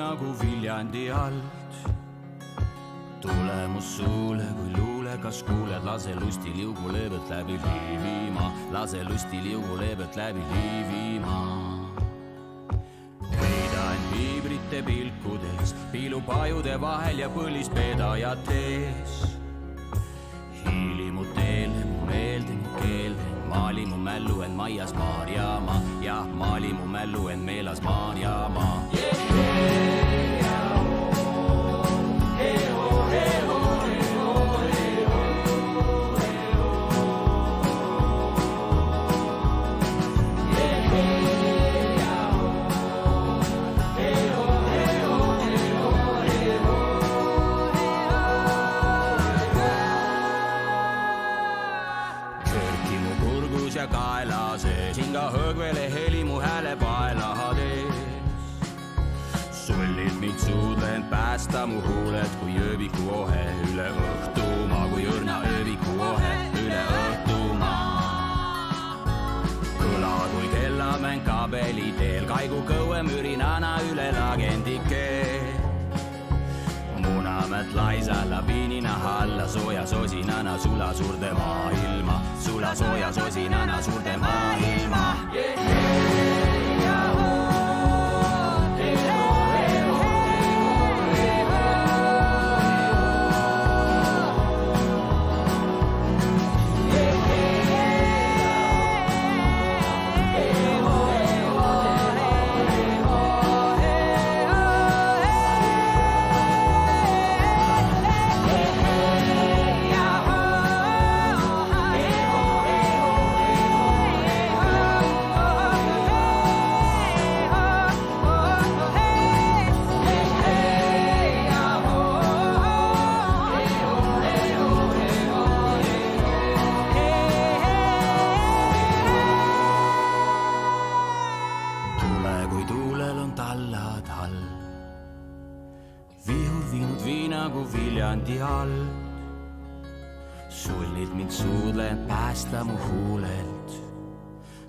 nagu Viljandi alt. Tulemus suule kui luule, kas kuuled, lase lusti liugu leebelt läbi Liivimaa, lase lusti liugu leebelt läbi Liivimaa. Heidan viibrite pilkudes, piilupajude vahel ja põlispedajad ees. Hiili mu teele, mu meelde, mu keelde, maali mu mällu end Maias Maarjamaa, jah, maali mu mällu end Meelas Maarjamaa. Ja kaela sees, hinga hõõgvele heli mu hääle paelades. Sullid mind suudlen päästa mu huuled kui ööviku ohe üle õhtumaa, kui õrna ööviku ohe üle õhtumaa. Kõla kui kellamäng kabeli teel, kaigu kõue mürinana üle lagendike. Munamätt laisa labiinina alla, sooja sosinana sula suurde maailma, sula sooja sosinana suurde maailma. Viljandi alt. Sullid mind suudlen päästa mu huulelt,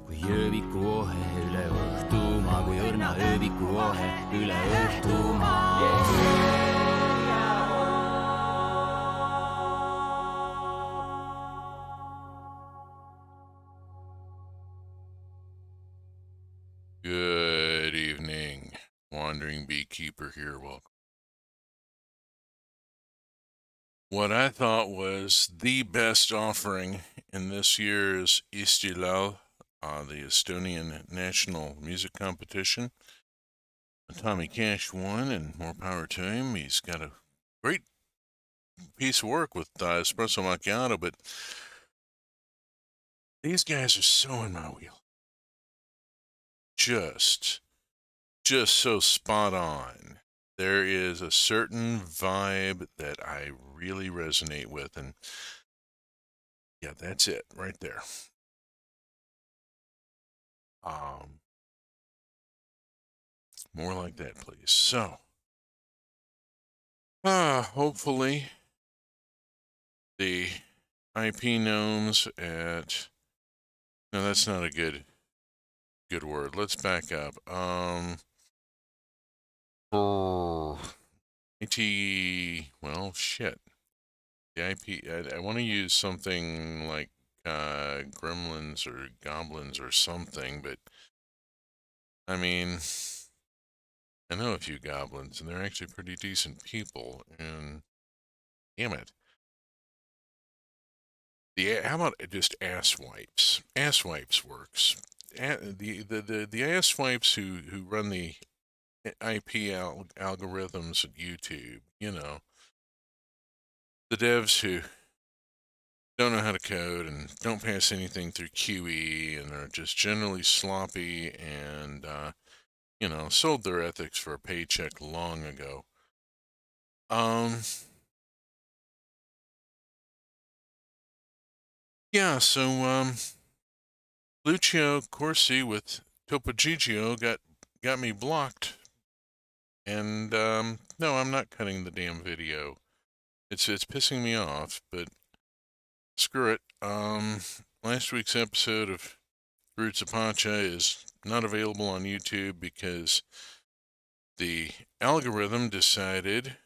kui ööviku ohe üle õhtumaa, kui õrna ööviku ohe üle õhtumaa. Good evening, Wandering Beekeeper here. Welcome. What I thought was the best offering in this year's Istilal, the Estonian National Music Competition. Tommy Cash won, and more power to him. He's got a great piece of work with Espresso Macchiato, but these guys are so in my wheel. Just so spot on. There is a certain vibe that I really resonate with, and yeah, that's it right there. More like that, please. So, hopefully the IP gnomes at, no, that's not a good word. Let's back up. Well, shit. The IP, I want to use something like gremlins or goblins or something, but I mean, I know a few goblins, and they're actually pretty decent people, and damn it. How about just ass wipes? Ass wipes works. The ass wipes who run the IP algorithms at YouTube, you know, the devs who don't know how to code and don't pass anything through QE and are just generally sloppy and, you know, sold their ethics for a paycheck long ago. Yeah, so, Lucio Corsi with Topo Gigio got me blocked. And, no, I'm not cutting the damn video. It's pissing me off, but screw it. Last week's episode of Roots of Pacha is not available on YouTube because the algorithm decided,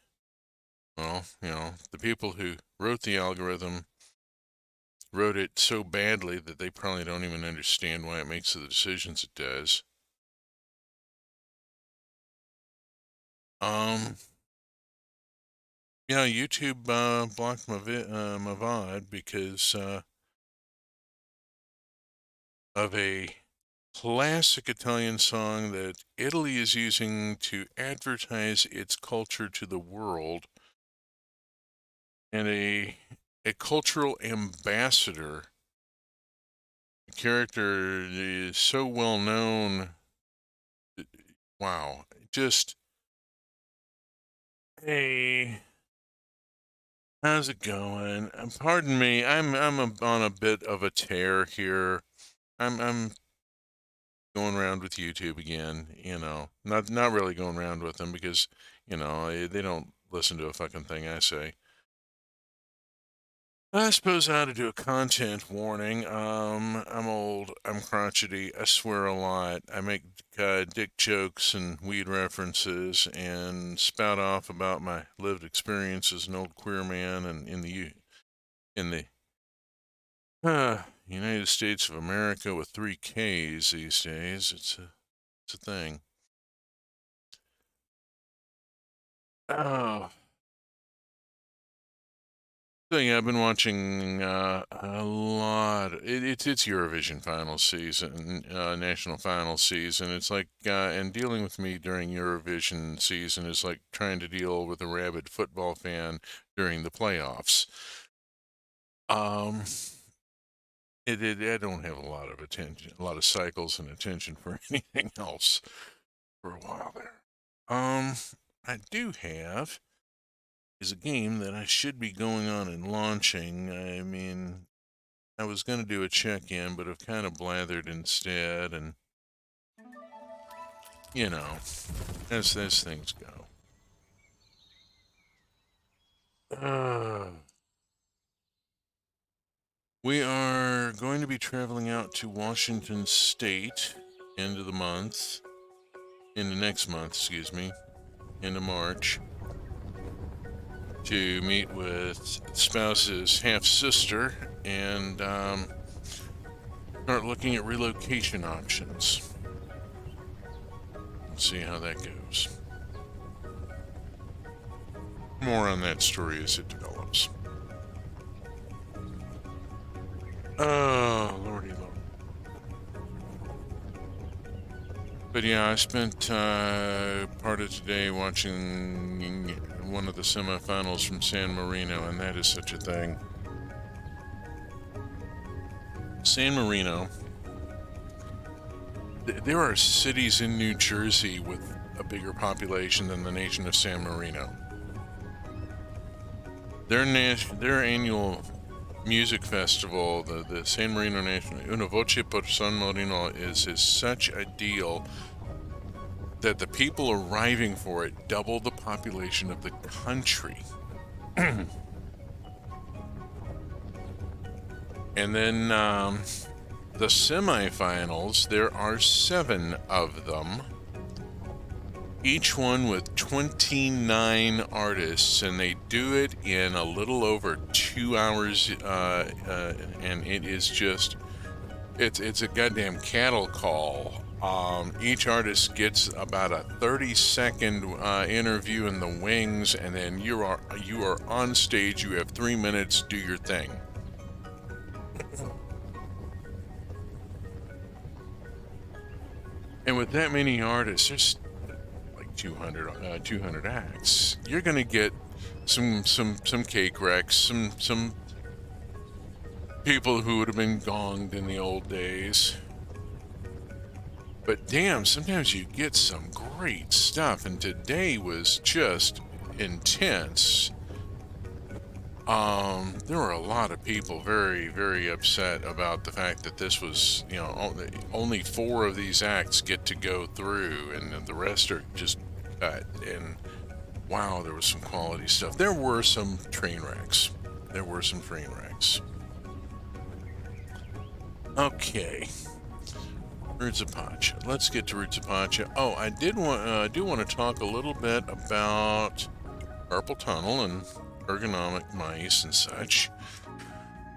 well, the people who wrote the algorithm wrote it so badly that they probably don't even understand why it makes the decisions it does. Yeah, YouTube blocked my VOD because of a classic Italian song that Italy is using to advertise its culture to the world, and a cultural ambassador. The character is so well known. Wow, just hey, how's it going? Pardon me, I'm on a bit of a tear here. I'm going around with YouTube again, not really going around with them because, they don't listen to a fucking thing I say. I suppose I ought to do a content warning. I'm old, I'm crotchety, I swear a lot, I make dick jokes and weed references and spout off about my lived experience as an old queer man and in the United States of America with 3 Ks these days. It's a thing. Oh. So yeah, I've been watching a lot. It's Eurovision final season, national final season. It's like, and dealing with me during Eurovision season is like trying to deal with a rabid football fan during the playoffs. I don't have a lot of attention, a lot of cycles and attention for anything else for a while there. I do have is a game that I should be going on and launching. I mean, I was going to do a check-in, but I've kind of blathered instead, and, as things go. We are going to be traveling out to Washington State end of the month, into next month, excuse me, into March, to meet with spouse's half-sister and start looking at relocation options. We'll see how that goes. More on that story as it develops. Oh, lordy lord. But yeah, I spent part of today watching one of the semifinals from San Marino, and that is such a thing. San Marino, there are cities in New Jersey with a bigger population than the nation of San Marino. Their annual music festival, the San Marino National Una Voce per San Marino, is such a deal that the people arriving for it double the population of the country. And then the semifinals, there are 7 of them, each one with 29 artists, and they do it in a little over 2 hours, and it is just, it's a goddamn cattle call. Each artist gets about a 30-second interview in the wings, and then you are on stage. You have 3 minutes, do your thing. And with that many artists, there's like 200 acts. You're gonna get some cake wrecks, some people who would have been gonged in the old days. But damn, sometimes you get some great stuff, and today was just intense. There were a lot of people very, very upset about the fact that this was, only 4 of these acts get to go through, and the rest are just cut. And wow, there was some quality stuff. There were some train wrecks. Okay. Roots of Pacha. Let's get to Roots of Pacha. Oh, I do want to talk a little bit about carpal tunnel and ergonomic mice and such.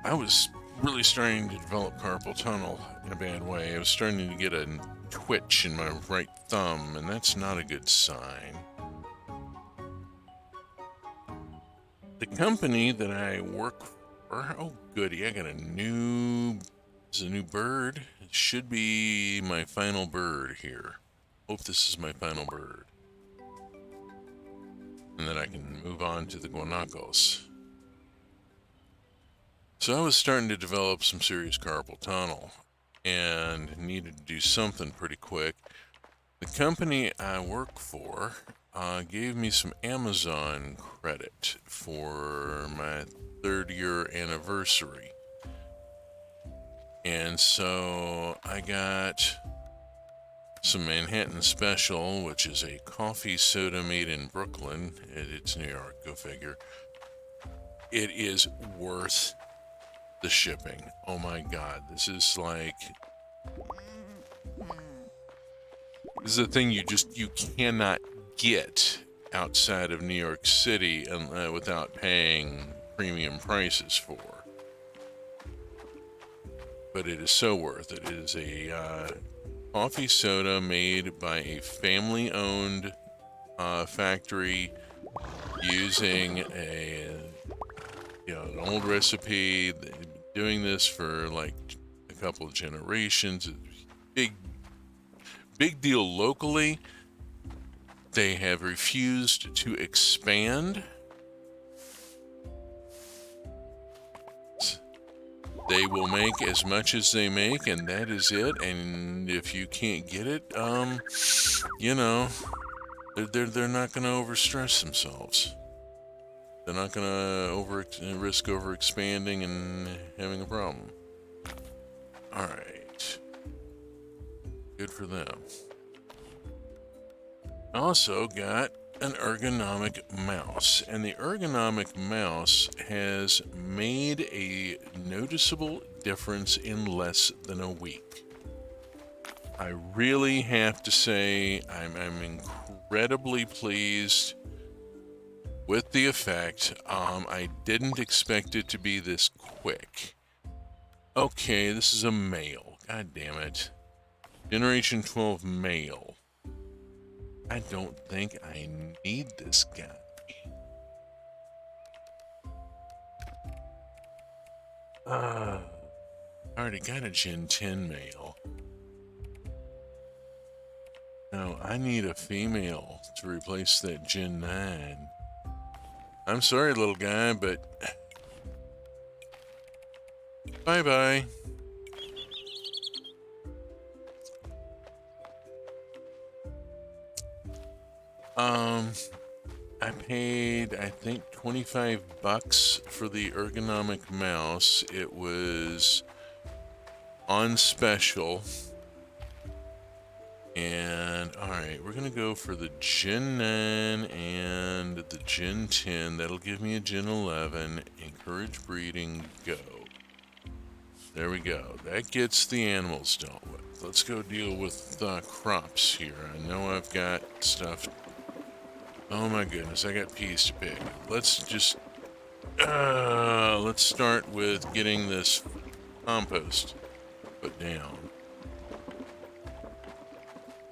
I was really starting to develop carpal tunnel in a bad way. I was starting to get a twitch in my right thumb, and that's not a good sign. The company that I work for, oh goody, I got a new bird. It should be my final bird here. Hope this is my final bird. And then I can move on to the guanacos. So I was starting to develop some serious carpal tunnel and needed to do something pretty quick. The company I work for gave me some Amazon credit for my 3rd year anniversary. And so I got some Manhattan Special, which is a coffee soda made in Brooklyn. It's New York, go figure. It is worth the shipping. Oh my god, this is a thing you cannot get outside of New York City without paying premium prices for. But it is so worth it. It is a coffee soda made by a family-owned factory using an old recipe. They've been doing this for like a couple of generations. Big deal locally. They have refused to expand. They will make as much as they make, and that is it. And if you can't get it, they're not going to overstress themselves. They're not going to risk overexpanding and having a problem. All right. Good for them. Also got an ergonomic mouse, and the ergonomic mouse has made a noticeable difference in less than a week. I really have to say I'm incredibly pleased with the effect. I didn't expect it to be this quick. Okay, this is a male. God damn it. Generation 12 male. I don't think I need this guy. I already got a Gen 10 male. No, I need a female to replace that Gen 9. I'm sorry, little guy, but bye-bye. I paid, I think, $25 for the ergonomic mouse. It was on special. And, alright, we're going to go for the Gen 9 and the Gen 10. That'll give me a Gen 11. Encourage breeding, go. There we go. That gets the animals dealt with. Let's go deal with crops here. I know I've got stuff. Oh my goodness, I got peas to pick. Let's just, let's start with getting this compost put down.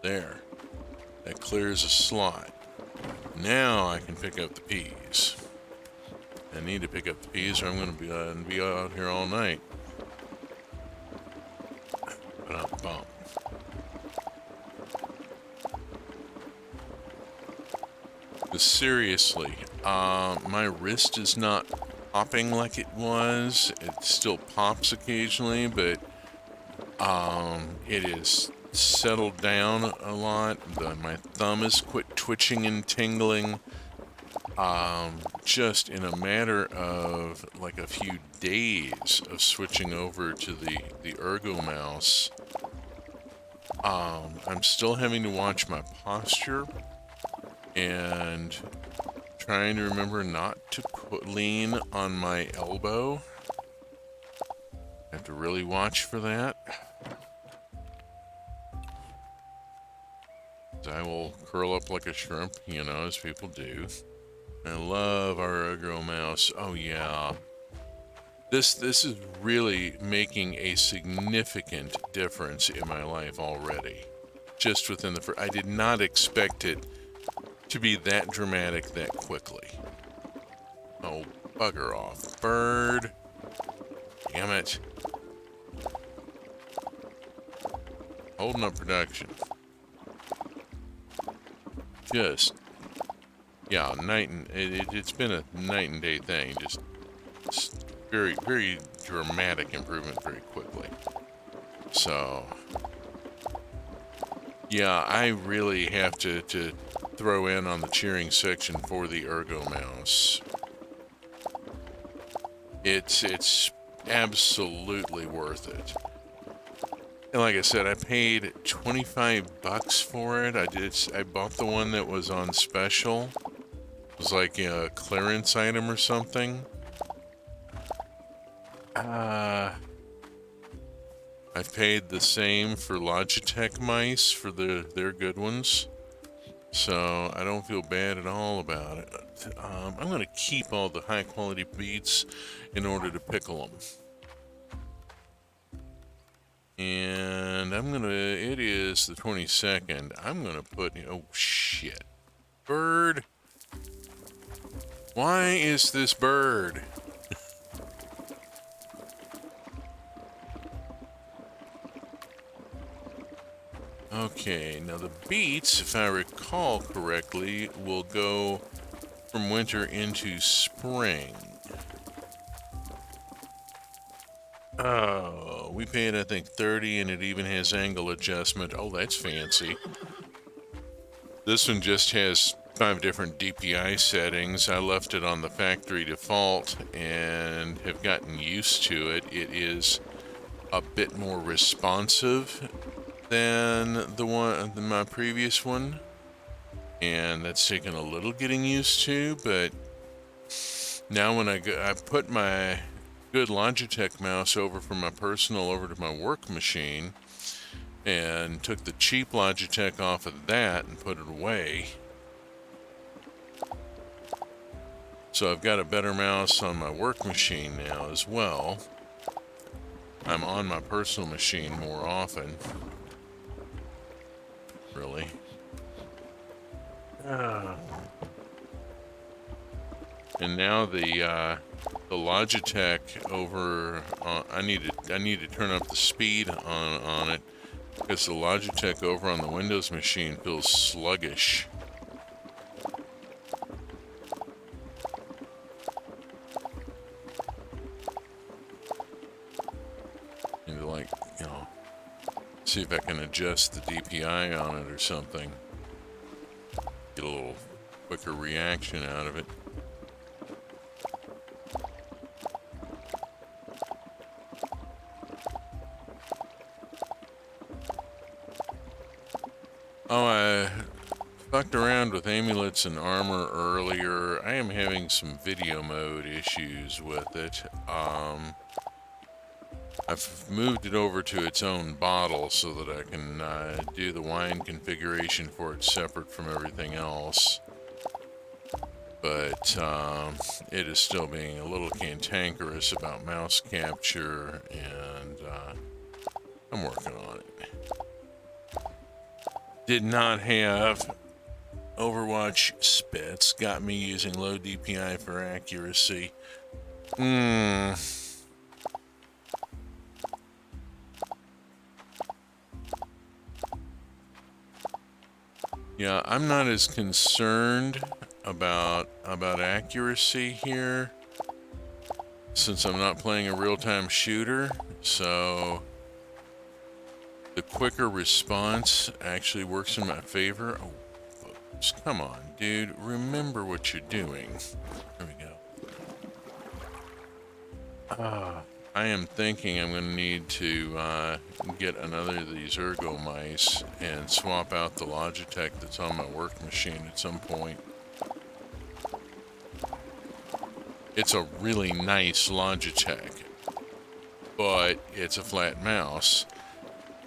There. That clears a slot. Now I can pick up the peas. I need to pick up the peas or I'm going to be out here all night. Bump. But seriously, my wrist is not popping like it was. It still pops occasionally, but it is settled down a lot. My thumb has quit twitching and tingling. Just in a matter of like a few days of switching over to the Ergo mouse, I'm still having to watch my posture and trying to remember not to lean on my elbow. I have to really watch for that. I will curl up like a shrimp, you know, as people do. I love our Ergo mouse. Oh yeah. This is really making a significant difference in my life already. Just within the I did not expect it to be that dramatic that quickly. Oh, bugger off. Bird. Damn it. Holding up production. Just, yeah, it's been a night and day thing. Just very, very dramatic improvement very quickly. So, yeah, I really have to throw in on the cheering section for the Ergo mouse. It's absolutely worth it. And like I said, I paid $25 for it. I bought the one that was on special. It was like a clearance item or something. I've paid the same for Logitech mice for their good ones. So I don't feel bad at all about it. I'm going to keep all the high quality beats in order to pickle them. And it is the 22nd. I'm gonna put, oh shit. Bird. Why is this bird? Okay, now the beats, if I recall correctly, will go from winter into spring. Oh, we paid, I think, 30, and it even has angle adjustment. Oh, that's fancy. This one just has 5 different DPI settings. I left it on the factory default and have gotten used to it. It is a bit more responsive than my previous one, and that's taken a little getting used to. But now when I put my good Logitech mouse over from my personal over to my work machine and took the cheap Logitech off of that and put it away. So I've got a better mouse on my work machine now as well. I'm on my personal machine more often. Really. And now the Logitech over, I need to turn up the speed on it because the Logitech over on the Windows machine feels sluggish. Need to, like, you know, see if I can adjust the DPI on it or something. Get a little quicker reaction out of it. Oh, I fucked around with amulets and armor earlier. I am having some video mode issues with it. I've moved it over to its own bottle so that I can do the wine configuration for it separate from everything else. But it is still being a little cantankerous about mouse capture, and I'm working on it. Did not have Overwatch spits. Got me using low DPI for accuracy. Yeah, I'm not as concerned about accuracy here since I'm not playing a real-time shooter, so the quicker response actually works in my favor. Oh, folks, come on, dude. Remember what you're doing. There we go. I am thinking I'm going to need to get another of these Ergo mice and swap out the Logitech that's on my work machine at some point. It's a really nice Logitech, but it's a flat mouse.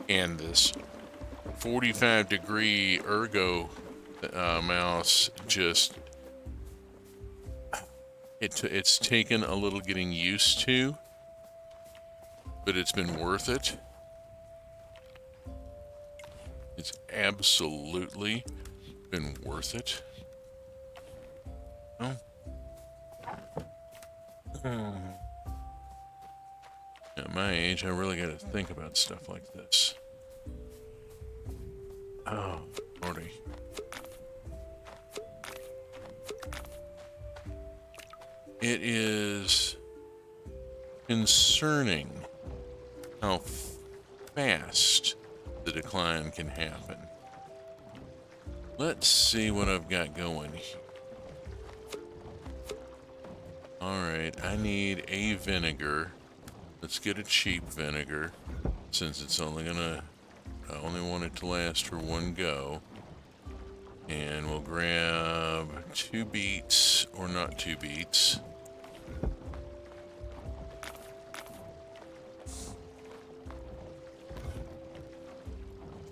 And this 45-degree ergo mouse just it's taken a little getting used to, but it's been worth it. It's absolutely been worth it. Oh. At my age, I really got to think about stuff like this. Oh, Lordy. It is concerning how fast the decline can happen. Let's see what I've got going here. Alright, I need a vinegar. Let's get a cheap vinegar, since it's only gonna... I only want it to last for one go. And we'll grab 2 beets, or not 2 beets.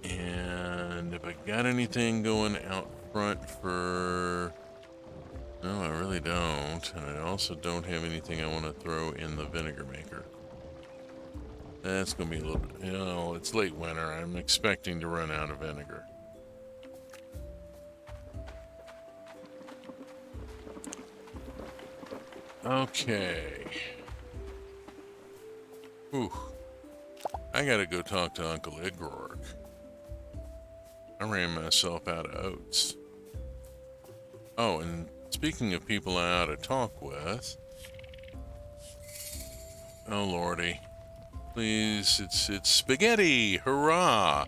And if I got anything going out front for... No, I really don't. And I also don't have anything I want to throw in the vinegar maker. That's going to be a little bit... You know, it's late winter. I'm expecting to run out of vinegar. Okay. Whew. I gotta go talk to Uncle Igrork. I ran myself out of oats. Oh, and speaking of people I ought to talk with... Oh, Lordy. Please, it's spaghetti! Hurrah!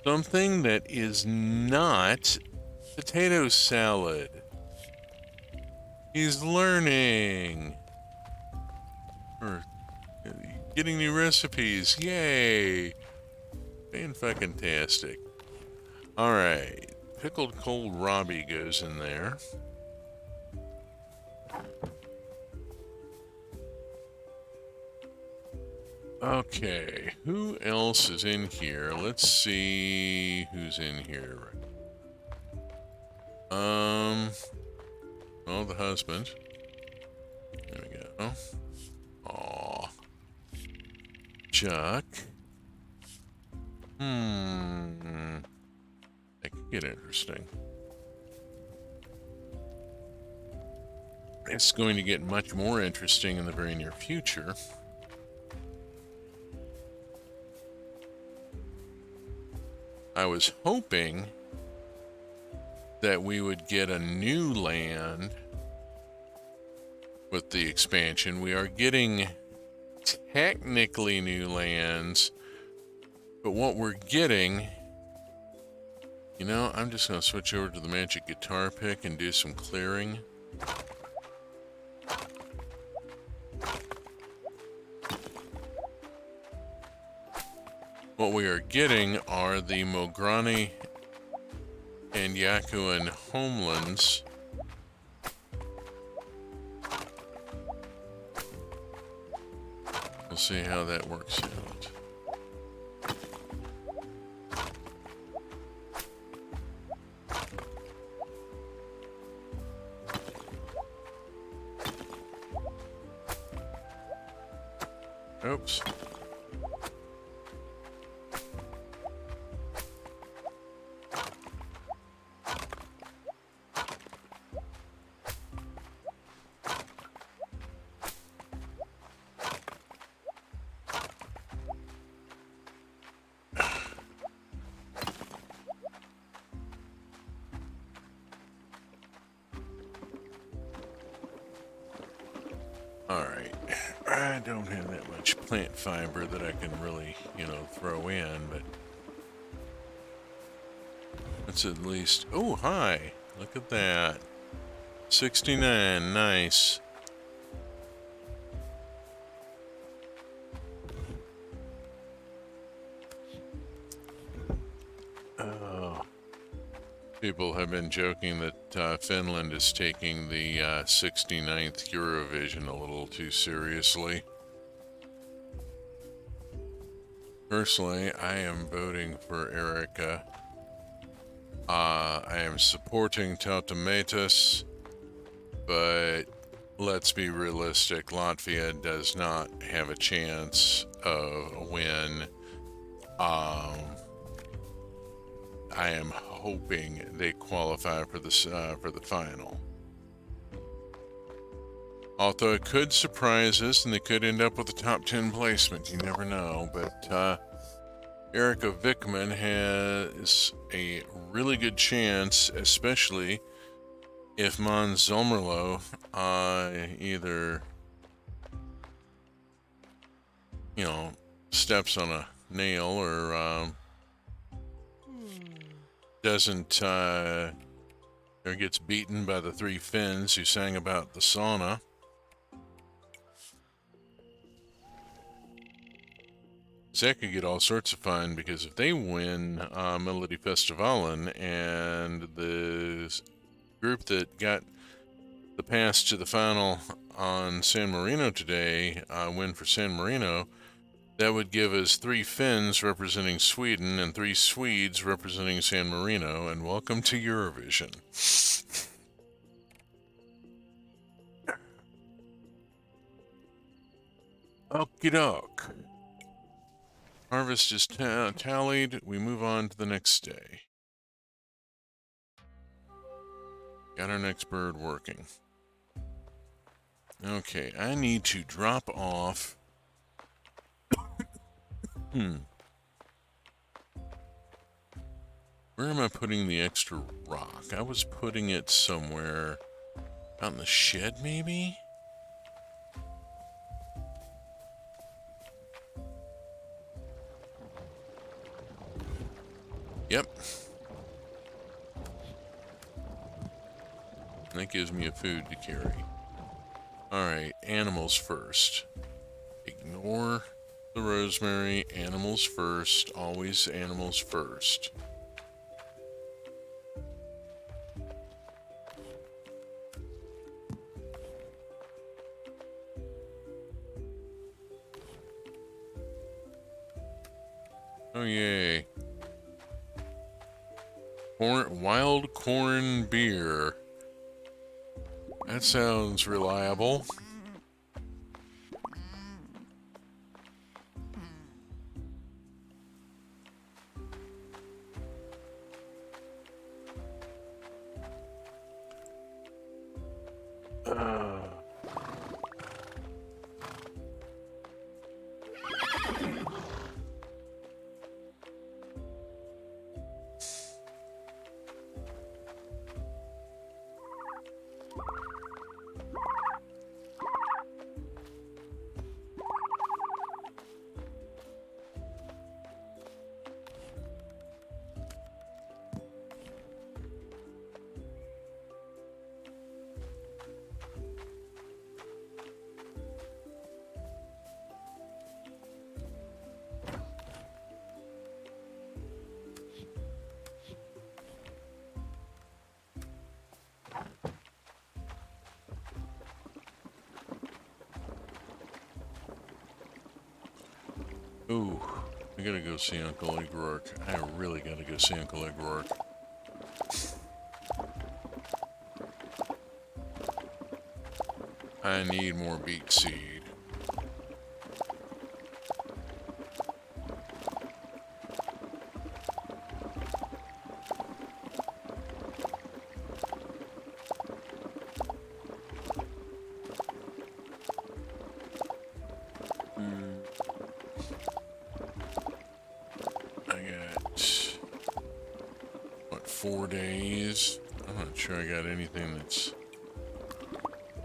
Something that is not potato salad. He's learning. Or getting new recipes. Yay! Fan-fucking-tastic. Alright. Pickled kohlrabi goes in there. Okay. Who else is in here? Let's see who's in here. Oh, the husband. There we go. Aw. Chuck. That could get interesting. It's going to get much more interesting in the very near future. I was hoping that we would get a new land with the expansion. We are getting technically new lands, but what we're getting... You know, I'm just going to switch over to the magic guitar pick and do some clearing. What we are getting are the Mograni and Yakuan homelands. We'll see how that works out. Oops. Alright, I don't have that much plant fiber that I can really, you know, throw in, but let's at least... Oh, hi! Look at that. 69, nice. People have been joking that Finland is taking the 69th Eurovision a little too seriously. Personally, I am voting for Erica. I am supporting Tautamatus, but let's be realistic. Latvia does not have a chance of a win. I am hoping they qualify for the final. Although it could surprise us and they could end up with a top 10 placement. You never know. But Erica Vickman has a really good chance, especially if Mons Zomerlo either, steps on a nail or doesn't or gets beaten by the three Finns who sang about the sauna. That could get all sorts of fun, because if they win Melody Festivalen and the group that got the pass to the final on San Marino today win for San Marino, that would give us three Finns representing Sweden and three Swedes representing San Marino, and welcome to Eurovision. Okie doke. Harvest is tallied. We move on to the next day. Got our next bird working. Okay, I need to drop off. Where am I putting the extra rock? I was putting it somewhere out in the shed, maybe? Yep. That gives me a food to carry. Alright, animals first. Ignore the rosemary. Animals first. Always animals first. Oh, yay. Wild corn beer. That sounds reliable. Ooh, I gotta go see Uncle O'Rourke. I really gotta go see Uncle O'Rourke. I need more beet seed. I got, what, 4 days? I'm not sure I got anything that's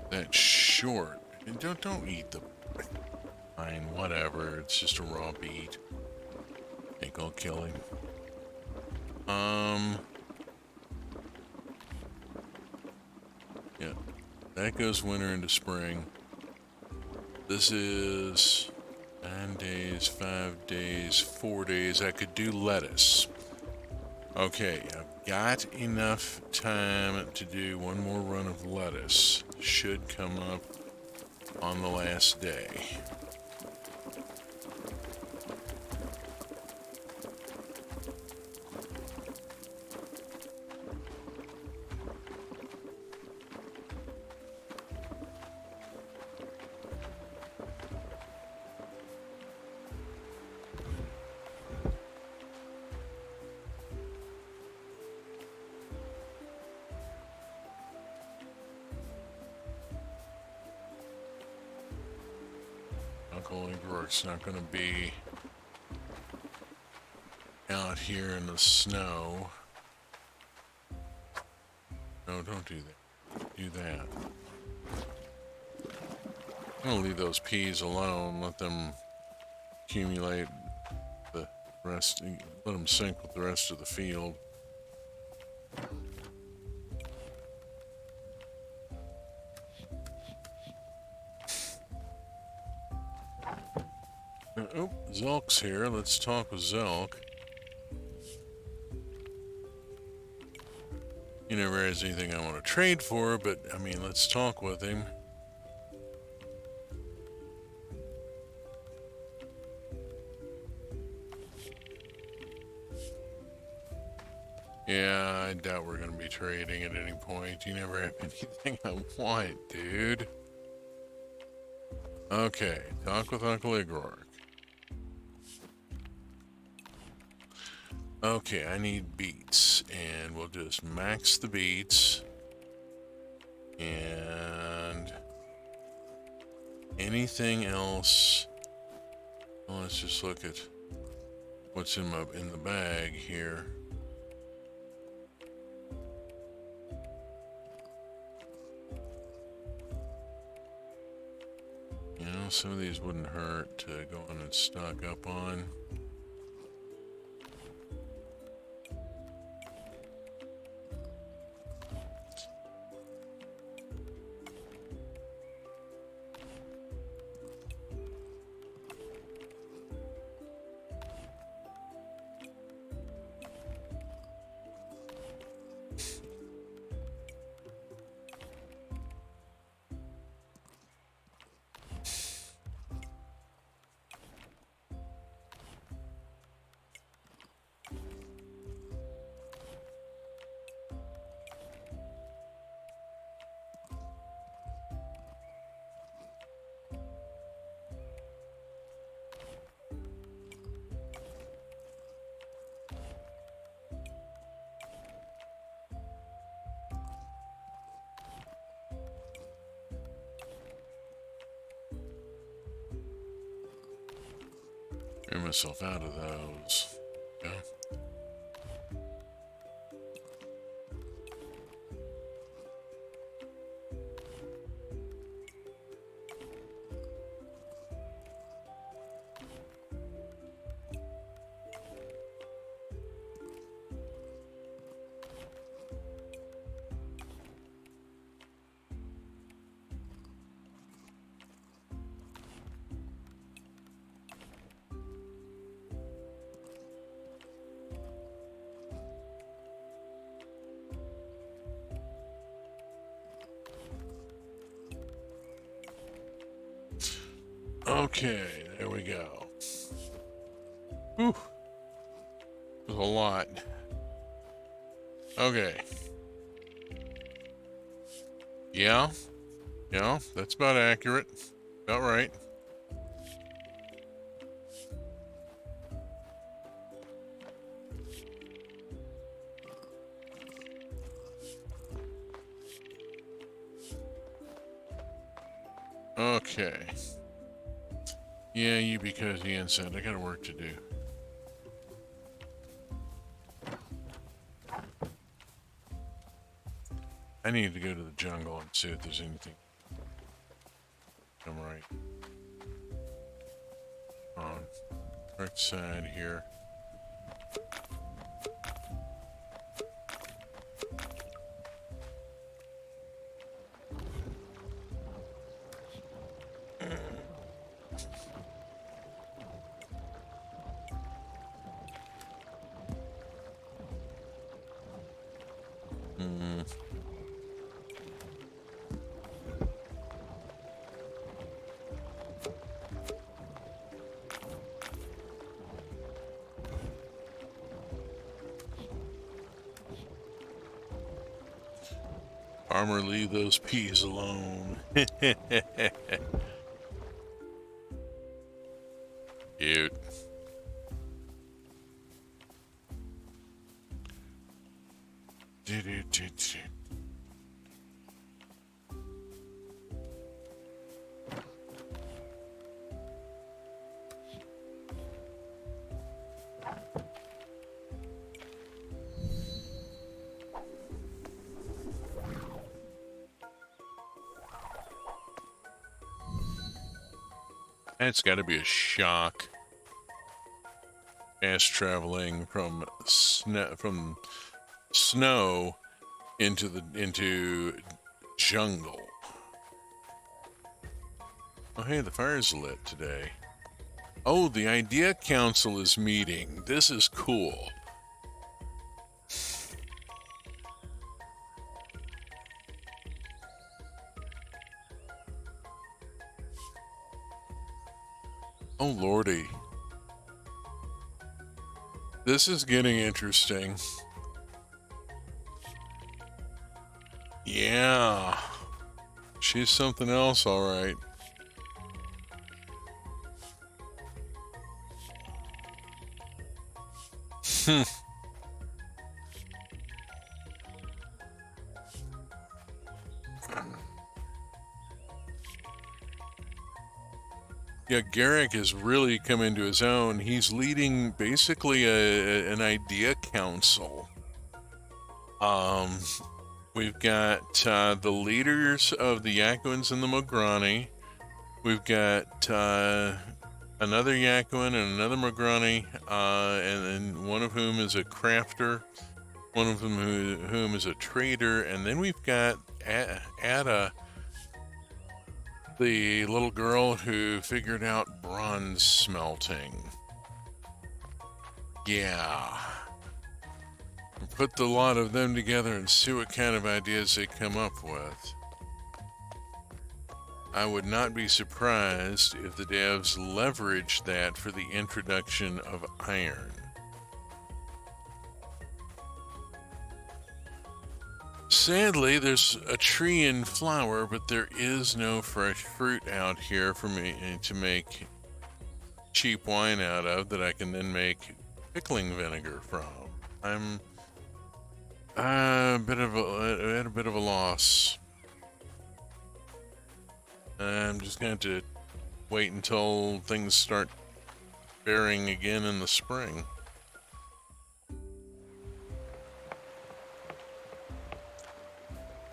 that short. And don't eat the... Fine, whatever. It's just a raw beet. Think I'll kill him. Yeah. That goes winter into spring. This is 9 days, 5 days, 4 days. I could do lettuce. Okay, I've got enough time to do one more run of lettuce. Should come up on the last day. Bullygork's not going to be out here in the snow. No, don't do that. Do that. I'm going to leave those peas alone. Let them accumulate the rest. Let them sink with the rest of the field. Oh, Zelk's here. Let's talk with Zelk. He never has anything I want to trade for, but I mean, let's talk with him. Yeah, I doubt we're going to be trading at any point. You never have anything I want, dude. Okay, talk with Uncle Igork. Okay, I need beets, and we'll just max the beets. And anything else? Well, let's just look at what's in the bag here. You know, some of these wouldn't hurt to go in and stock up on. Get myself out of those. Yeah. Okay, there we go. Whew. There's a lot. Okay. Yeah, that's about accurate. About right. Okay. Yeah, you because Ian said I got work to do. I need to go to the jungle and see if there's anything. I'm right. On right side here. Farmer, leave those peas alone. Cute. That's got to be a shock. Fast traveling from snow into jungle. Oh, hey, the fire's lit today. Oh, the Idea Council is meeting. This is cool. Oh, lordy. This is getting interesting. Yeah. She's something else, all right. Yeah, Garrick has really come into his own. He's leading basically an idea council. We've got the leaders of the Yakuans and the Mograni. We've got another Yakuan and another Mograni, and one of whom is a crafter, one of them whom is a trader, and then we've got Ada, the little girl who figured out bronze smelting. Yeah. Put the lot of them together and see what kind of ideas they come up with. I would not be surprised if the devs leverage that for the introduction of iron. Sadly, there's a tree in flower, but there is no fresh fruit out here for me to make cheap wine out of that I can then make pickling vinegar from. I'm at a bit of a loss. I'm just going to wait until things start bearing again in the spring.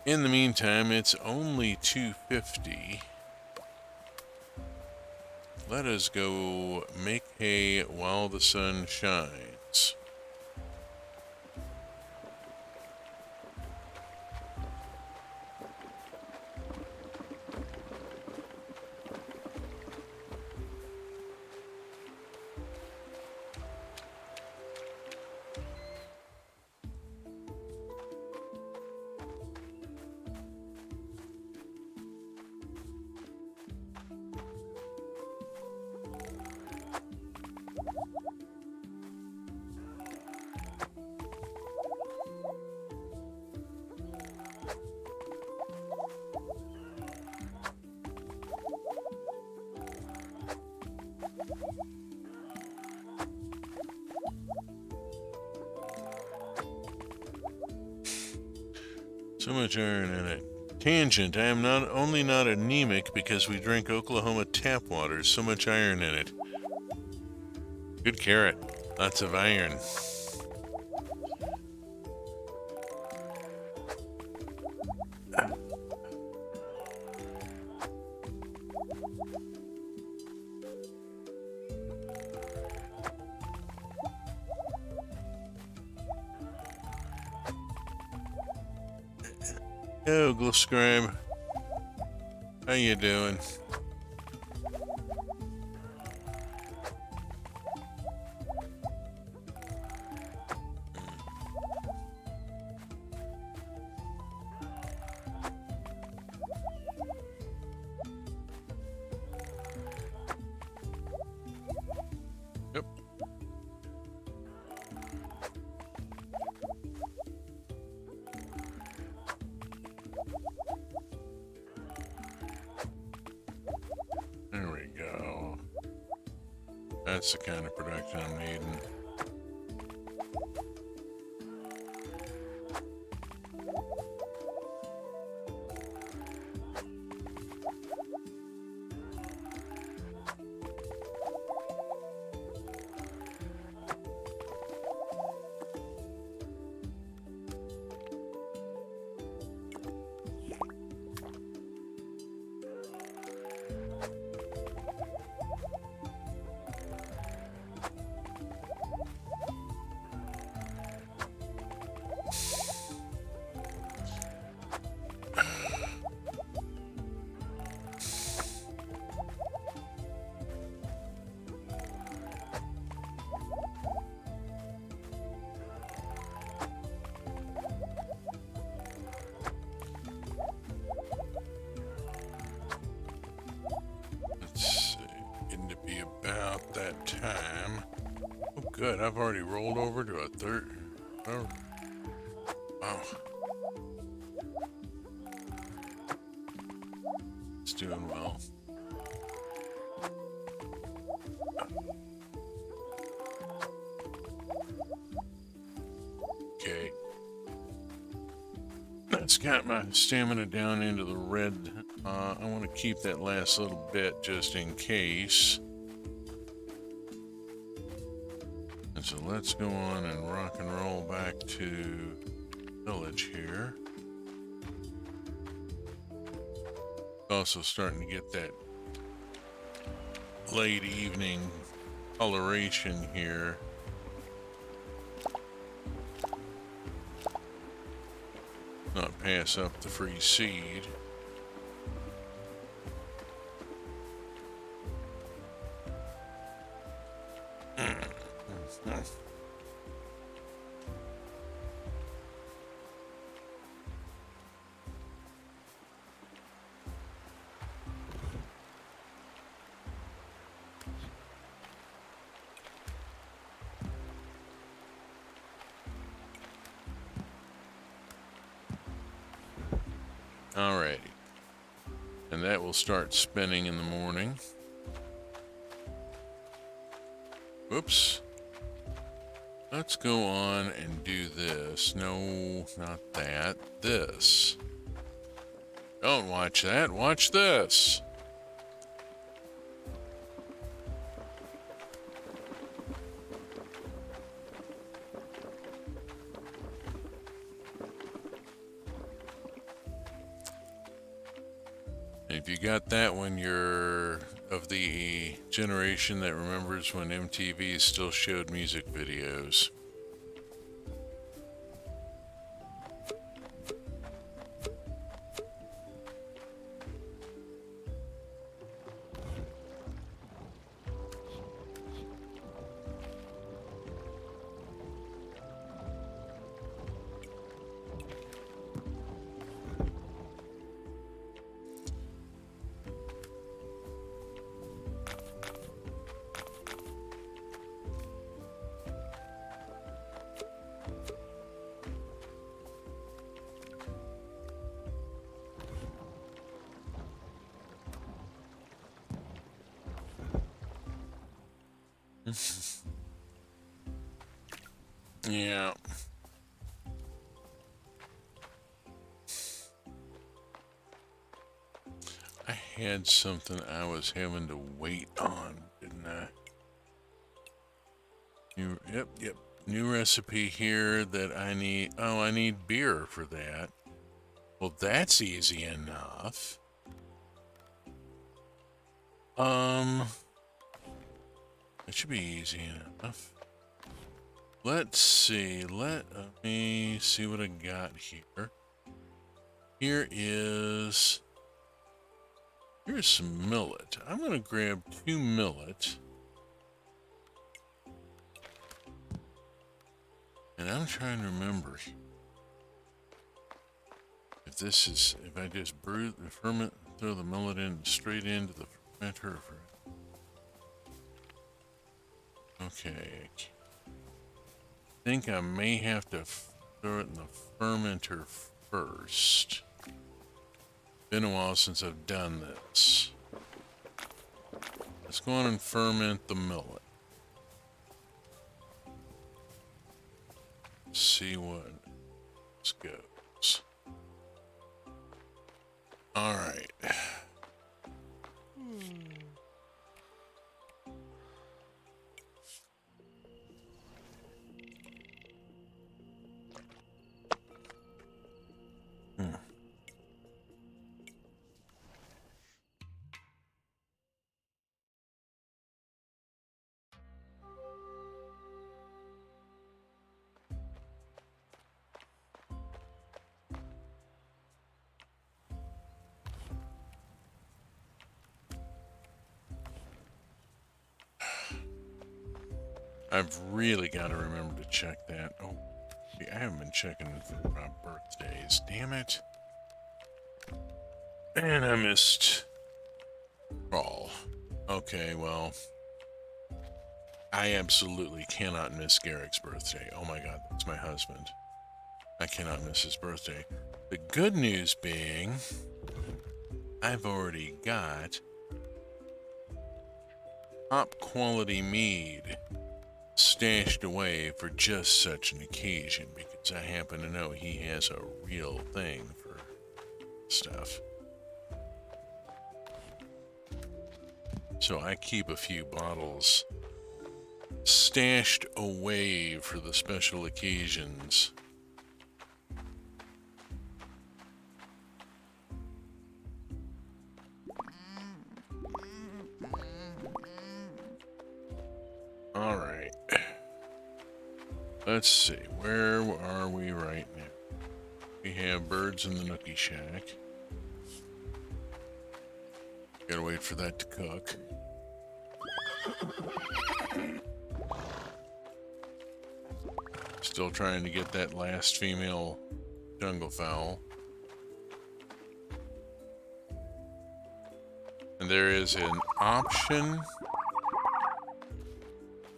In the meantime, it's only 2:50. Let us go make hay while the sun shines. So much iron in it. Tangent, I am not only not anemic because we drink Oklahoma tap water, so much iron in it. Good carrot. Lots of iron. Oh, Glowscribe. How you doing? Yep. There we go. That's the kind of production I'm needing. good. I've already rolled over to a third. Oh, wow. It's doing well. Okay. That's got my stamina down into the red. I want to keep that last little bit just in case. And so let's go on and rock and roll back to village here. Also starting to get that late evening coloration here. Not pass up the free seed. Alrighty. And that will start spinning in the morning. Whoops. Let's go on and do this. No, not that. This. Don't watch that. Watch this. If you got that one, you're of the generation that remembers when MTV still showed music videos. Yeah. I had something I was having to wait on, didn't I? Yep. New recipe here that I need. Oh, I need beer for that. Well, that's easy enough. It should be easy enough. Let's see. Let me see what I got here. Here's some millet. I'm gonna grab 2 millet. And I'm trying to remember if I just brew the ferment, throw the millet in straight into the fermenter. Okay. I think I may have to throw it in the fermenter first. Been a while since I've done this. Let's go on and ferment the millet. See what this goes. All right. I've really got to remember to check that. Oh, I haven't been checking for my birthdays. Damn it. And I missed. Oh. Okay, well. I absolutely cannot miss Garrick's birthday. Oh my god, that's my husband. I cannot miss his birthday. The good news being, I've already got top quality mead stashed away for just such an occasion because I happen to know he has a real thing for stuff. So I keep a few bottles stashed away for the special occasions. All right. Let's see. Where are we right now? We have birds in the nookie shack. Gotta wait for that to cook. Still trying to get that last female jungle fowl. And there is an option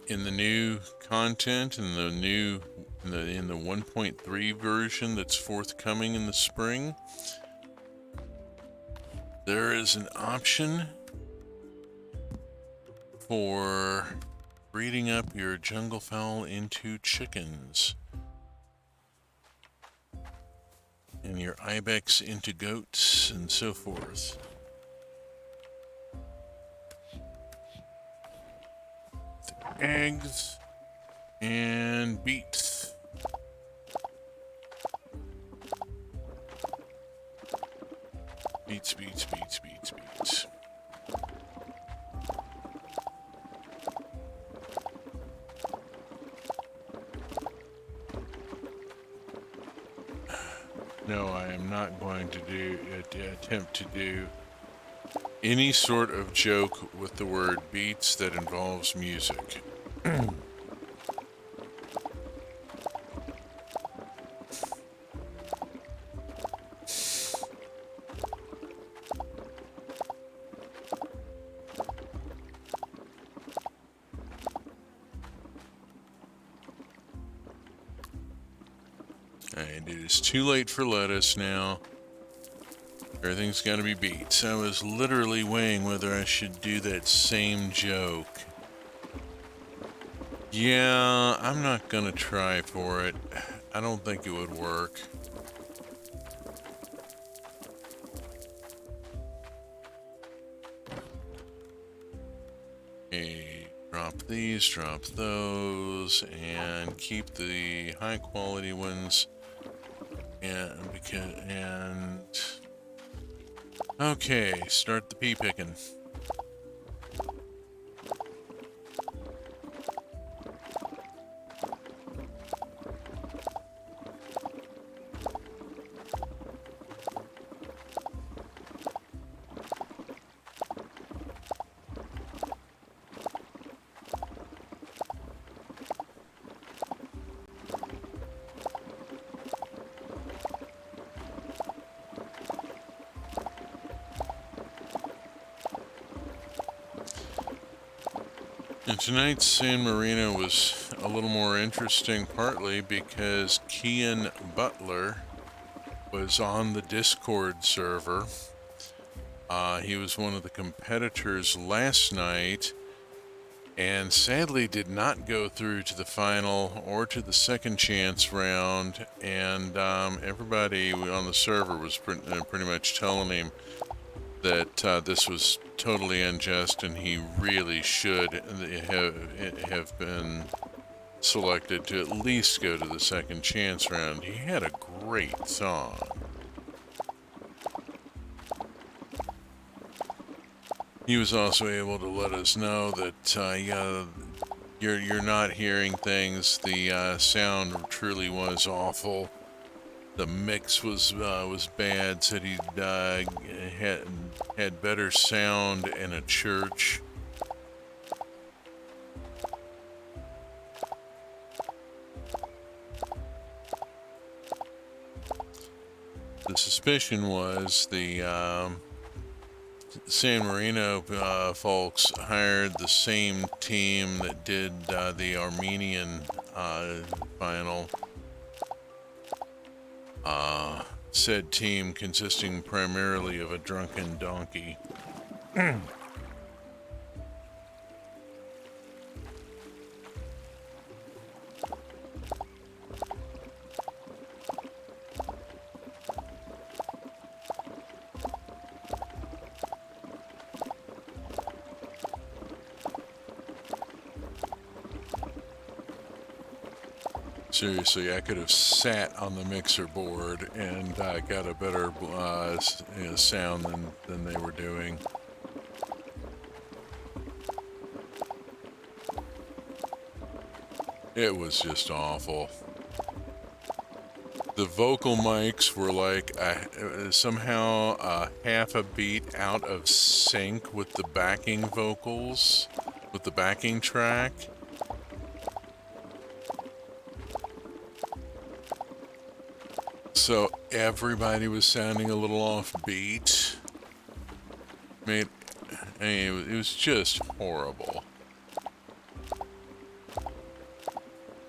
in the new content, in the 1.3 version that's forthcoming in the spring. There is an option for breeding up your jungle fowl into chickens and your ibex into goats and so forth. Eggs and beets. Beets. No, I am not going to attempt to do any sort of joke with the word beats that involves music. And it is too late for lettuce now. Everything's got to be beets. I was literally weighing whether I should do that same joke. Yeah, I'm not gonna try for it. I don't think it would work. Okay, drop these, drop those, and keep the high quality ones. Okay, start the pea picking. And tonight's San Marino was a little more interesting, partly because Kian Butler was on the Discord server. He was one of the competitors last night, and sadly did not go through to the final or to the second chance round. And everybody on the server was pretty much telling him that this was totally unjust, and he really should have been selected to at least go to the second chance round. He had a great song. He was also able to let us know that you're not hearing things. The sound truly was awful. The mix was bad. Said he had better sound in a church. The suspicion was the San Marino folks hired the same team that did the Armenian final. Said team consisting primarily of a drunken donkey. Seriously, I could have sat on the mixer board and got a better sound than they were doing. It was just awful. The vocal mics were like somehow half a beat out of sync with the backing vocals, with the backing track. So everybody was sounding a little offbeat. It was just horrible.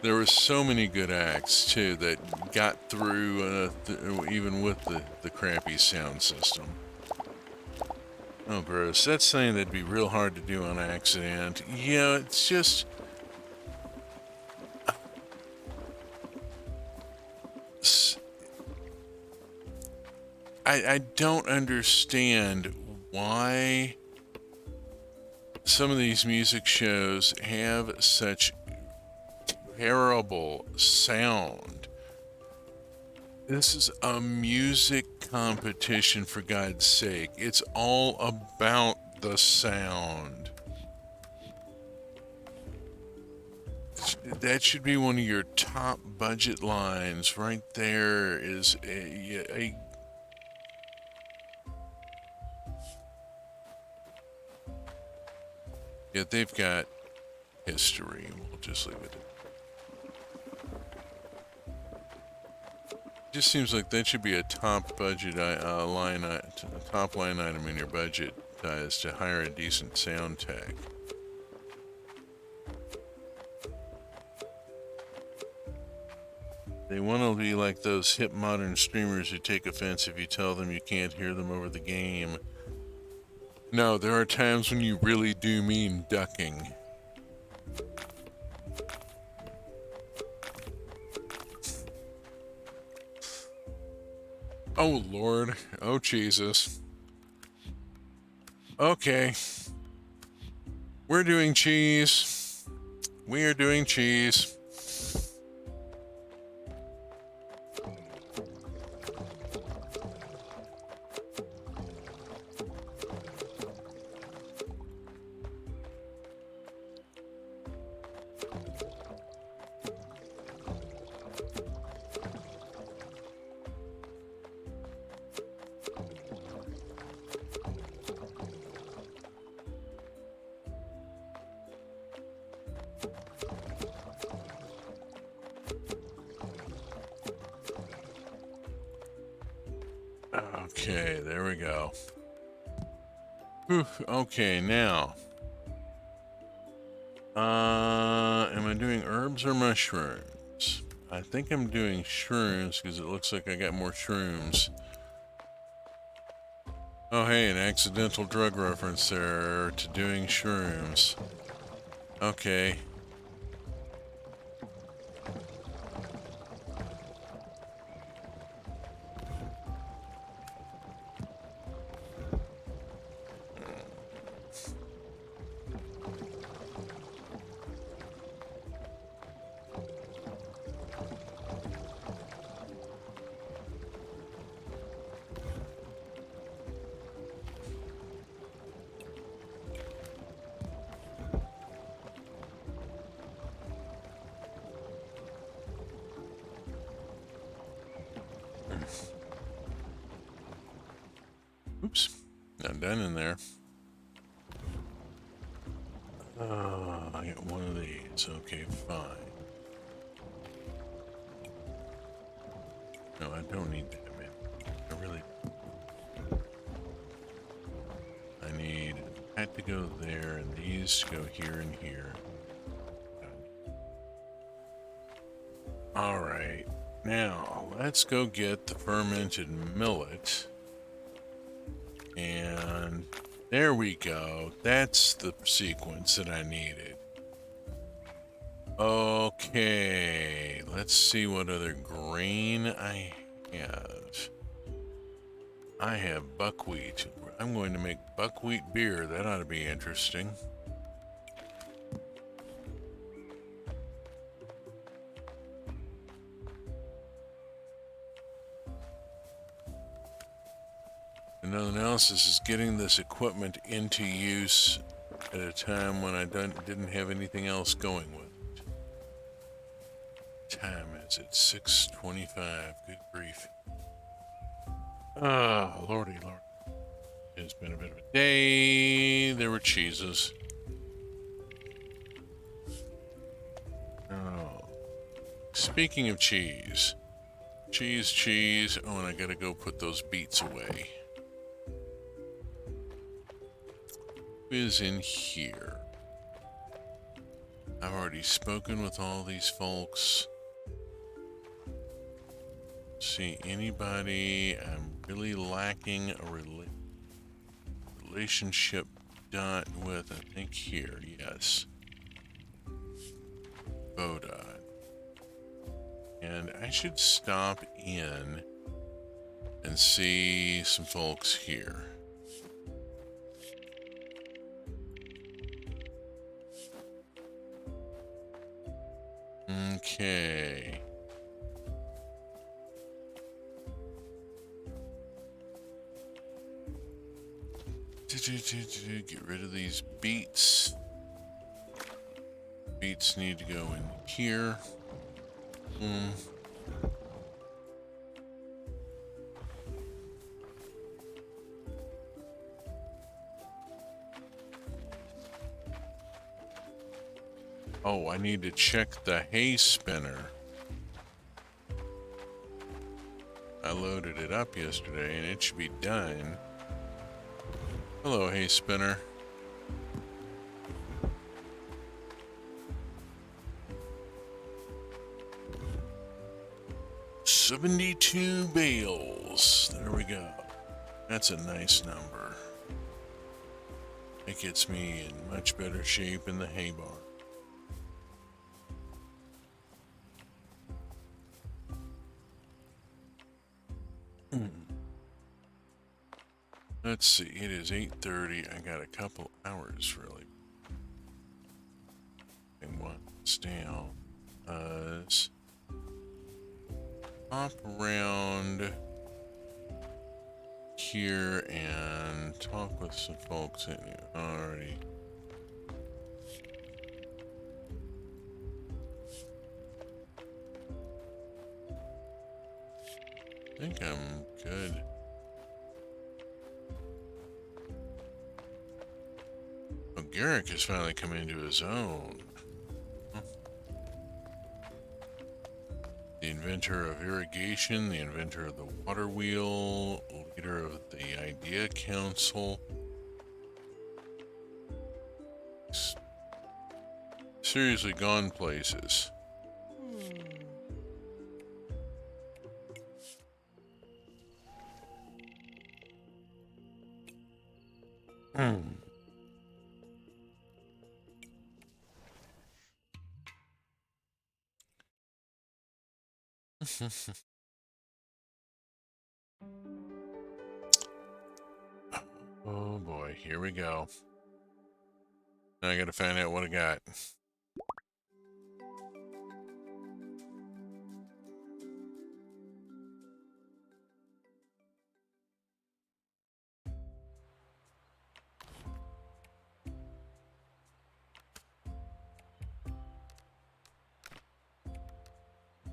There were so many good acts too that got through, even with the crappy sound system. Oh, gross! That's something that'd be real hard to do on accident. Yeah, it's just. I don't understand why some of these music shows have such terrible sound. This is a music competition, for God's sake. It's all about the sound. That should be one of your top budget lines right there. Is yeah, they've got history. We'll just leave it. Just seems like that should be a top budget top line item in your budget is to hire a decent sound tech. They want to be like those hip modern streamers who take offense if you tell them you can't hear them over the game. No, there are times when you really do mean ducking. Oh, Lord. Oh, Jesus. Okay. We're doing cheese. We are doing cheese. Okay, there we go. Whew, okay, now. Am I doing herbs or mushrooms? I think I'm doing shrooms because it looks like I got more shrooms. Oh, hey, an accidental drug reference there to doing shrooms. Okay. Oops, not done in there. Oh, I got one of these. Okay, fine. No, I don't need that, man. I That to go there, and these to go here and here. Alright, now let's go get the fermented millet. And there we go. That's the sequence that I needed. Okay, let's see what other grain I have. I have buckwheat. I'm going to make buckwheat beer. That ought to be interesting. And nothing else, this is getting this equipment into use at a time when I didn't have anything else going with it. Time is at 6:25. Good grief. Oh, lordy lord. It's been a bit of a day. There were cheeses. Oh. Speaking of cheese. Cheese. Oh, and I gotta go put those beets away. Who is in here? I've already spoken with all these folks. See anybody I'm really lacking a relationship dot with? I think here, yes. Bodot. And I should stop in and see some folks here. Okay. Get rid of these beets. Beets need to go in here. Oh, I need to check the hay spinner. I loaded it up yesterday and it should be done. Hello, hay spinner. $72 bales. There we go. That's a nice number. It gets me in much better shape in the hay barn. Let's see, it is 8:30. I got a couple hours, really. And one's down. Hop around here and talk with some folks in here already. I think I'm good. Oh, Garrick has finally come into his own. The inventor of irrigation, the inventor of the water wheel, leader of the Idea Council. Seriously gone places. Oh boy, here we go. Now I gotta find out what I got.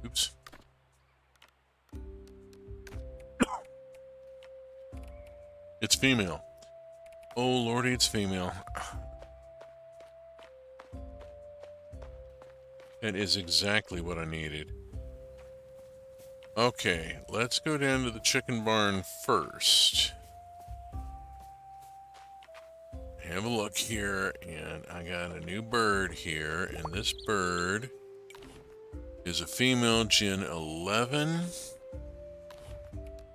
Oops. It's female. Oh lordy, it's female. That is exactly what I needed. Okay, let's go down to the chicken barn first. have a look here, and I got a new bird here, and this bird is a female Gen 11.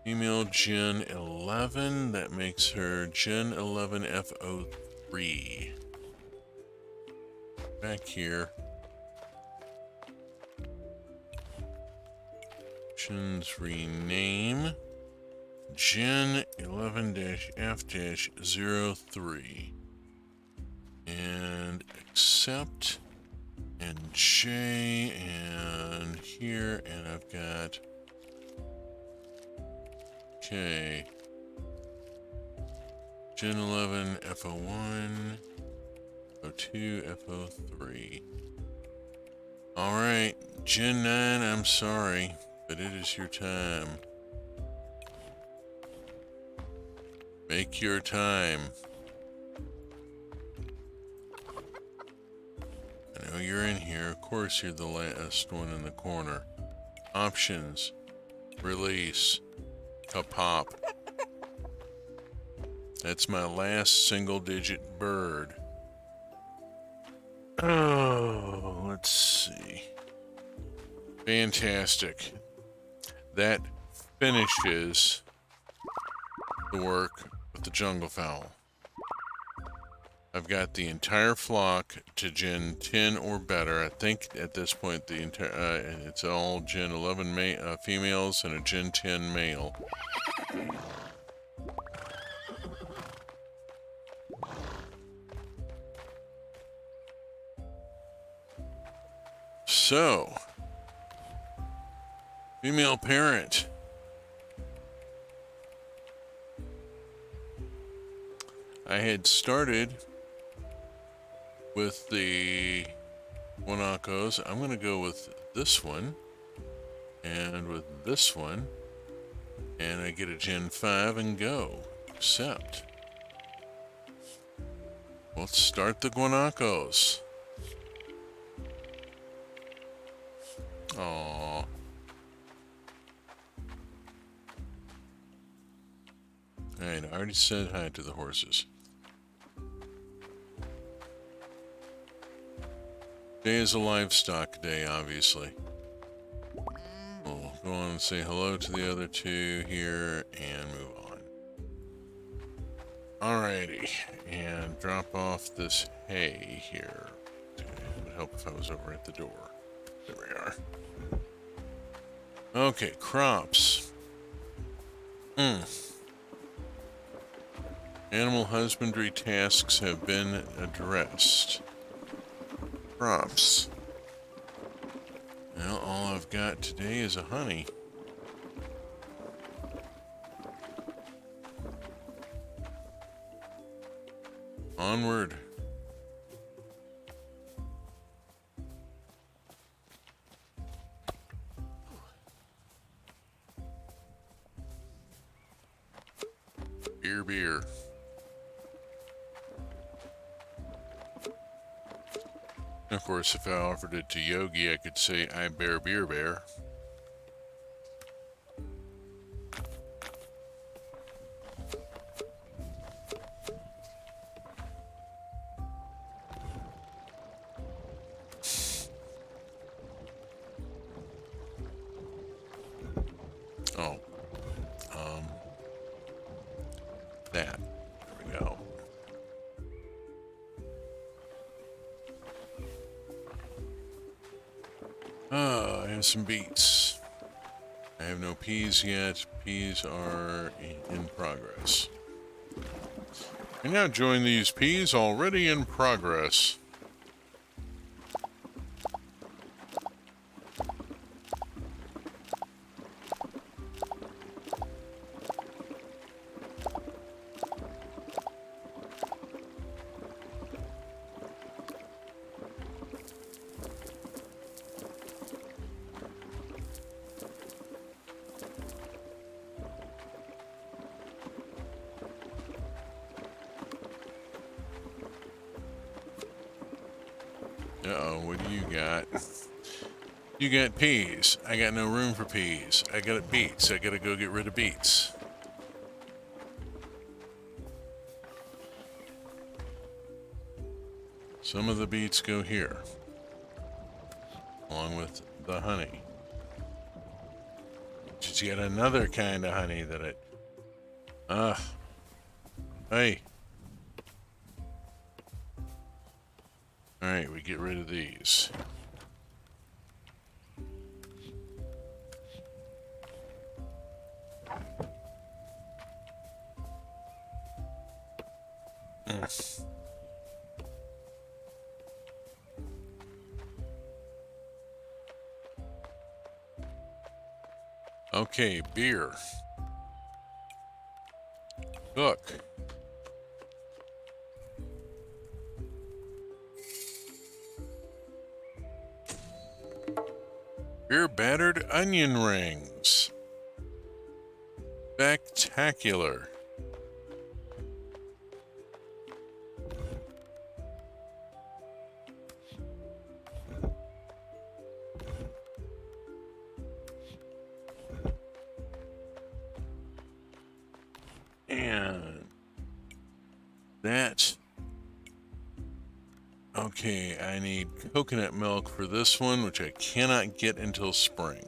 Female Gen 11, that makes her Gen 11 F03. Back here. Options rename. Gen 11-F-03. And accept. And J, and here, and I've got, okay, Gen 11 F01, F02, F03. Alright, Gen 9, I'm sorry, but it is your time. Make your time. I know you're in here. Of course, you're the last one in the corner. Options. Release. Pop. That's my last single-digit bird. Oh, let's see. Fantastic. That finishes the work with the jungle fowl. I've got the entire flock to Gen 10 or better. I think at this point the entire it's all Gen 11 females and a Gen 10 male. So, female parent. I had started with the Guanacos. I'm going to go with this one and with this one, and I get a Gen 5 and go. Accept. Let's start the Guanacos. Aww. Alright, I already said hi to the horses. Today is a livestock day, obviously. We'll go on and say hello to the other two here and move on. Alrighty, and drop off this hay here. It would help if I was over at the door. There we are. Okay, crops. Animal husbandry tasks have been addressed. Crops. Well, all I've got today is a honey. Onward. Beer. Of course, if I offered it to Yogi, I could say, I bear beer. Oh. That. There we go. I have some beets. I have no peas yet. Peas are in progress. And now join these peas already in progress. Uh-oh, what do you got? You got peas. I got no room for peas. I got beets. I gotta go get rid of beets. Some of the beets go here, along with the honey. Which is yet another kind of honey that it... Hey. Alright, we get rid of these. Okay, beer. Look. Beer battered onion rings. Spectacular. And that. Okay, I need coconut milk for this one, which I cannot get until spring.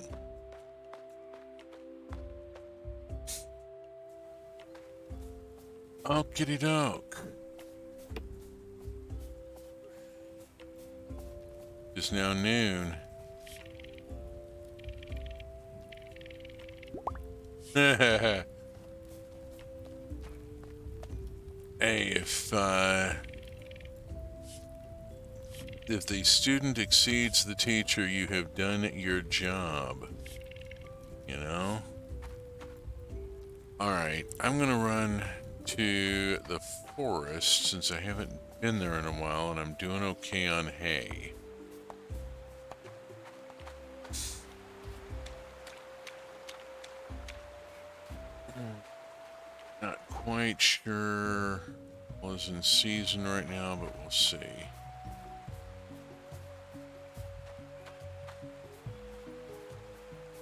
Okey doke. It's now noon. Hey, if the student exceeds the teacher, you have done your job. You know? Alright, I'm gonna run to the forest since I haven't been there in a while and I'm doing okay on hay. Not quite sure what's in season right now, but we'll see.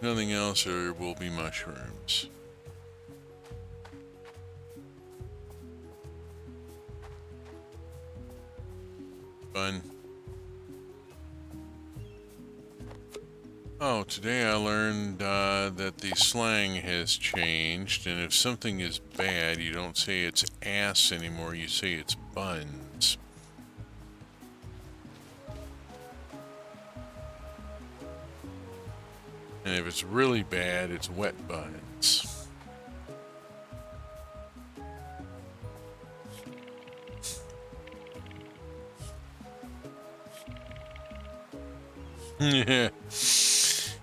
Nothing else, there will be mushrooms. Fun. Oh, today I learned that the slang has changed, and if something is bad, you don't say it's ass anymore, you say it's buns. And if it's really bad, it's wet buns. Yeah.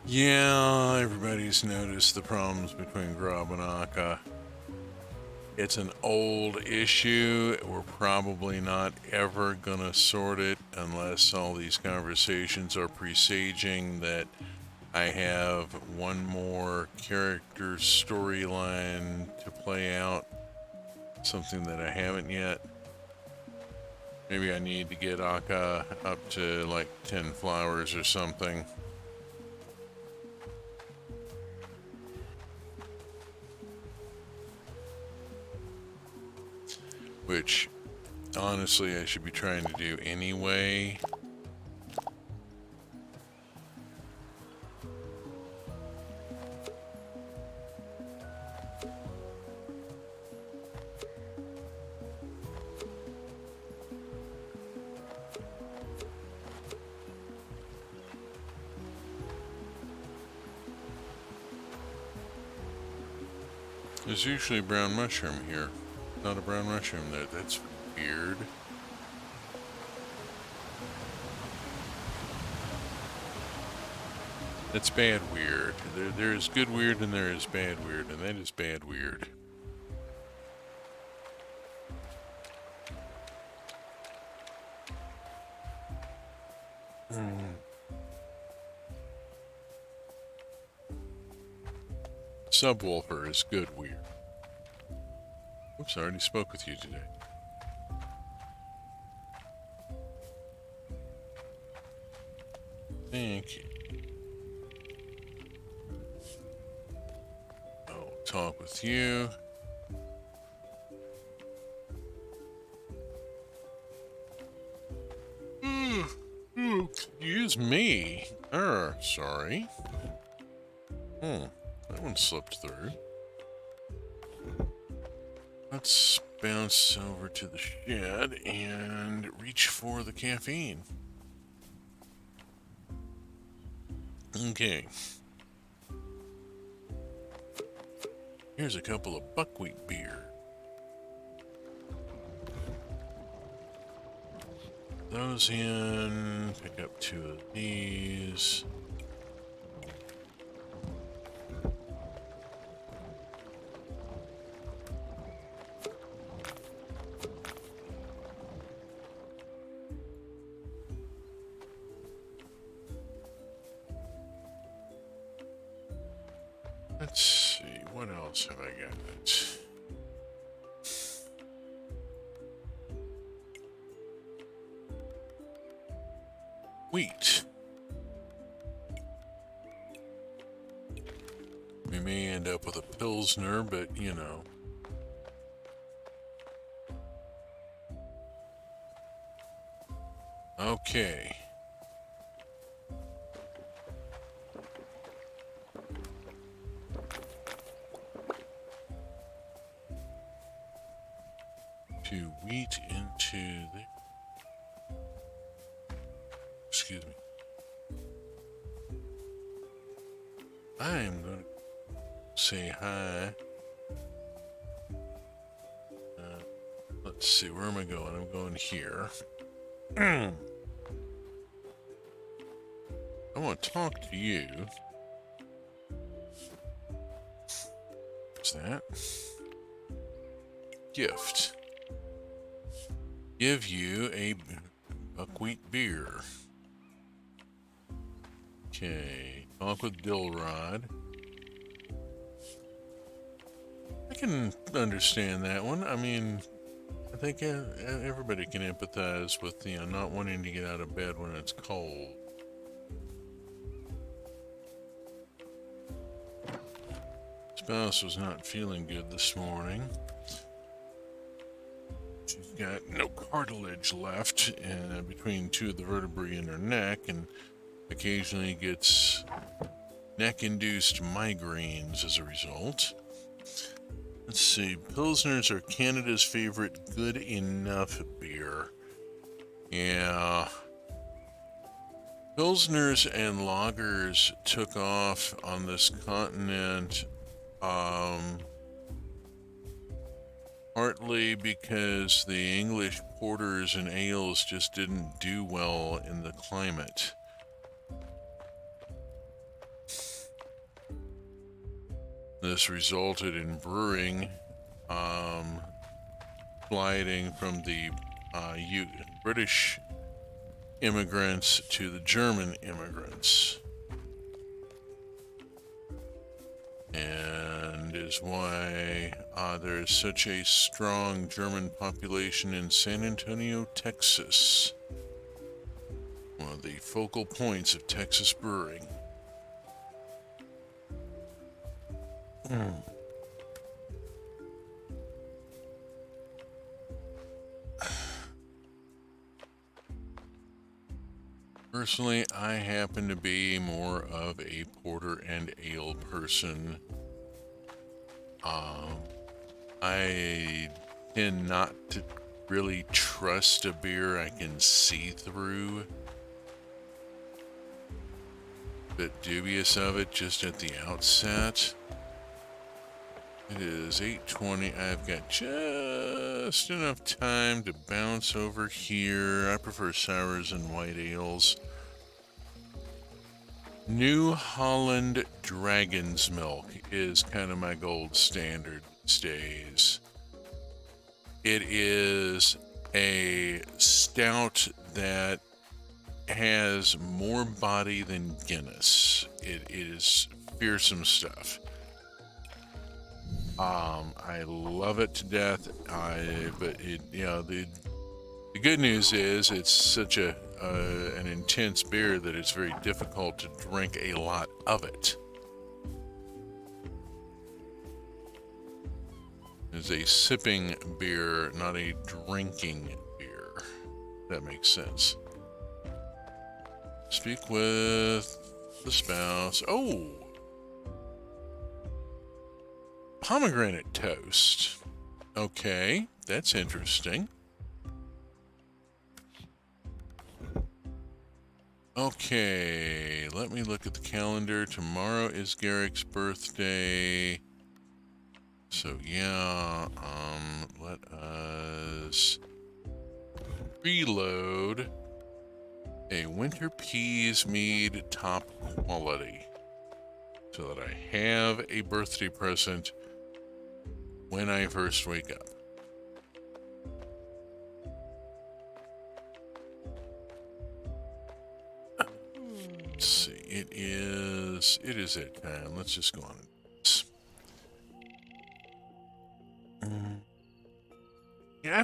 Yeah, everybody's noticed the problems between Grub and Akka. It's an old issue. We're probably not ever gonna sort it unless all these conversations are presaging that I have one more character storyline to play out. Something that I haven't yet. Maybe I need to get Akka up to like 10 flowers or something. Which, honestly, I should be trying to do anyway. There's usually a brown mushroom here. Not a brown mushroom there. That's weird. That's bad weird. There is good weird and there is bad weird, and that is bad weird. Subwoofer is good weird. Oops, I already spoke with you today. Thank you. I'll talk with you. there. Sorry. That one slipped through. Let's bounce over to the shed and reach for the caffeine. Okay. Here's a couple of buckwheat beer. Those in. Pick up 2 of these. Let's see, what else have I got? Wheat. We may end up with a Pilsner, but you know. Okay. To wheat into the... Excuse me. I'm going to say hi. Let's see, where am I going? I'm going here. I want to talk to you. What's that? Gift. Give you a buckwheat beer. Okay. Talk with Dilrod. I can understand that one. I mean, I think everybody can empathize with, you know, not wanting to get out of bed when it's cold. Spouse was not feeling good this morning. She's got no cartilage left between 2 of the vertebrae in her neck, and occasionally gets neck-induced migraines as a result. Let's see, Pilsners are Canada's favorite good enough beer. Yeah. Pilsners and lagers took off on this continent partly because the English porters and ales just didn't do well in the climate. This resulted in brewing sliding from the British immigrants to the German immigrants. And is why there is such a strong German population in San Antonio, Texas. One of the focal points of Texas brewing. Personally, I happen to be more of a porter and ale person. I tend not to really trust a beer I can see through. Bit dubious of it just at the outset. It is 8:20. I've got just enough time to bounce over here. I prefer sours and white ales. New Holland Dragon's Milk is kind of my gold standard these days. It is a stout that has more body than Guinness. It is fearsome stuff. I love it to death. But it, you know, the good news is it's such an intense beer that it's very difficult to drink a lot of it. It's a sipping beer, not a drinking beer. If that makes sense. Speak with The spouse. Oh! Pomegranate toast. Okay, that's interesting. Okay, let me look at the calendar. Tomorrow is Garrick's birthday. So yeah, let us reload a winter peas mead top quality so that I have a birthday present when I first wake up. Let's see, it is that time. Let's just go on and do this. Yeah,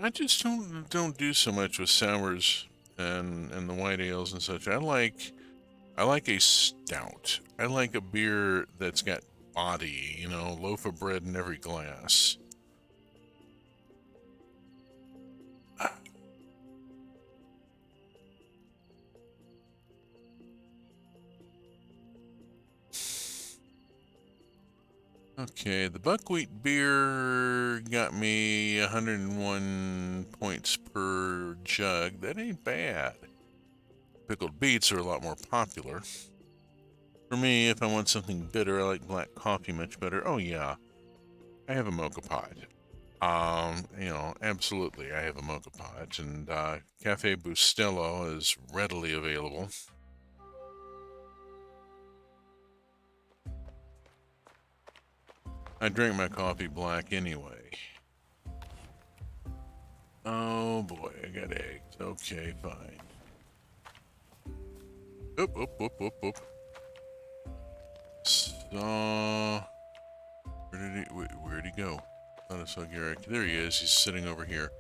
I just don't do so much with sours and the white ales and such. I like a stout. I like a beer that's got body, you know, loaf of bread in every glass. Okay, the buckwheat beer got me 101 points per jug. That ain't bad. Pickled beets are a lot more popular. For me, if I want something bitter, I like black coffee much better. Oh yeah, I have a mocha pot. You know, absolutely, I have a mocha pot, and Cafe Bustelo is readily available. I drink my coffee black anyway. Oh boy, I got eggs. Okay, fine. Oop, oop, oop, oop, oop. So, where'd he go? I thought I saw Garrick. There he is. He's sitting over here.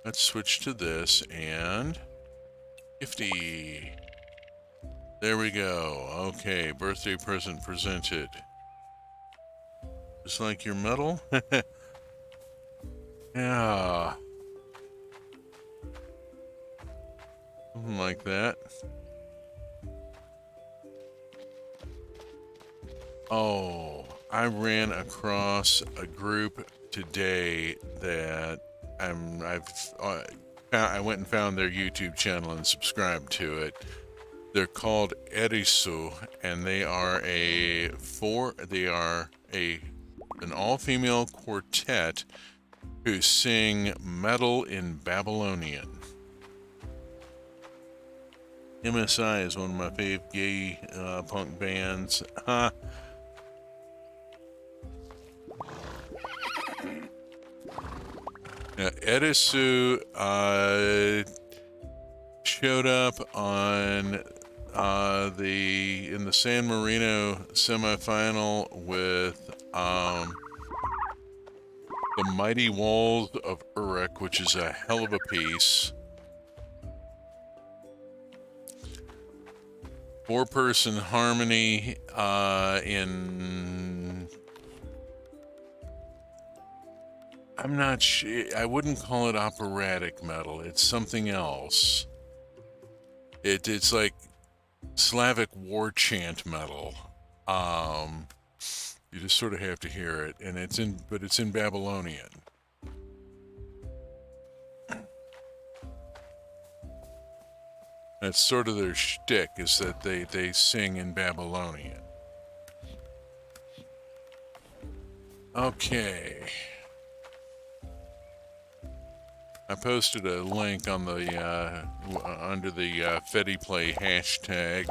Let's switch to this and 50. There we go. Okay, birthday present presented. Just like your medal? Yeah. Something like that. Oh, I ran across a group today that I went and found their YouTube channel and subscribed to it. They're called Erisu, and they are an all-female quartet who sing metal in Babylonian. MSI is one of my fave gay punk bands. Now, Erisu showed up on in the San Marino semifinal with the Mighty Walls of Uruk, which is a hell of a piece. 4-person harmony in... I'm not sure. I wouldn't call it operatic metal. It's something else. It's like Slavic war chant metal. You just sort of have to hear it, and it's in Babylonian. That's sort of their shtick, is that they sing in Babylonian. Okay. I posted a link on the under the Fetty Play hashtag.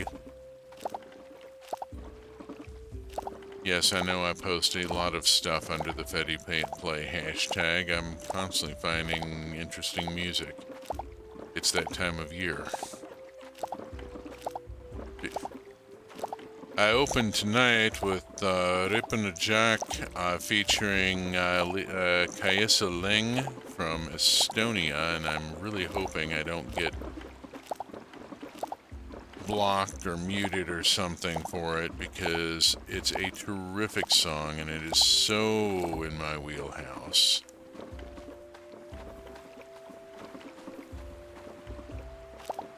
Yes, I know I post a lot of stuff under the Fetty Play hashtag. I'm constantly finding interesting music. It's that time of year. I opened tonight with Rippin' a Jack featuring Kaisa Ling from Estonia, and I'm really hoping I don't get blocked or muted or something for it, because it's a terrific song and it is so in my wheelhouse.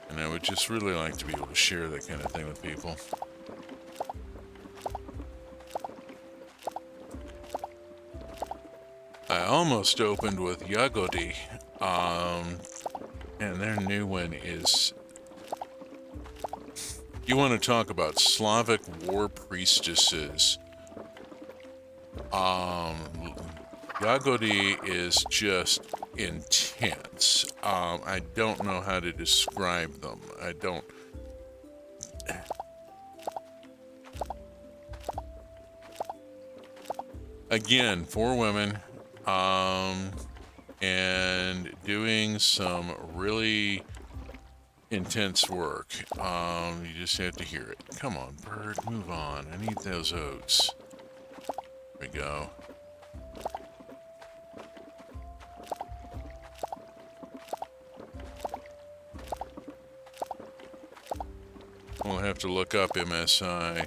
And And I would just really like to be able to share that kind of thing with people. I almost opened with Yagodi, and their new one is... You want to talk about Slavic war priestesses. Yagodi is just intense. I don't know how to describe them. I don't... Again, 4 women, and doing some really intense work. You just have to hear it. Come on, bird, move on. I need those oats. There we go. We'll have to look up MSI.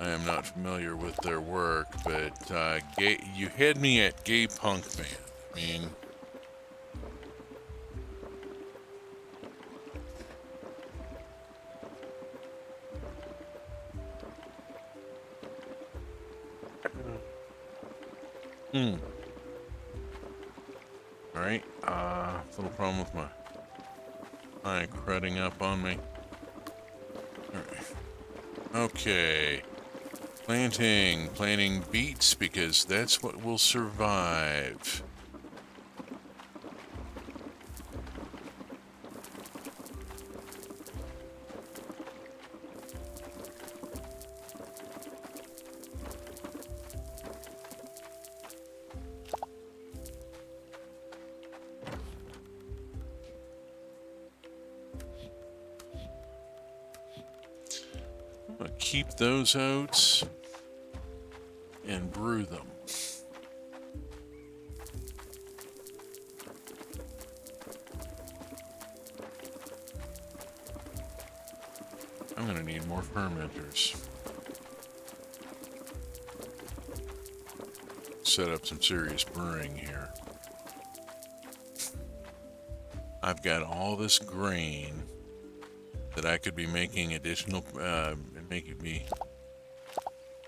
I am not familiar with their work, but you had me at gay punk band. I mean, all right. Little problem with my eye cruding up on me. All right. Okay. Planting beets because that's what will survive. I'm gonna keep those oats and brew them. I'm gonna need more fermenters. Set up some serious brewing here. I've got all this grain that I could be making additional,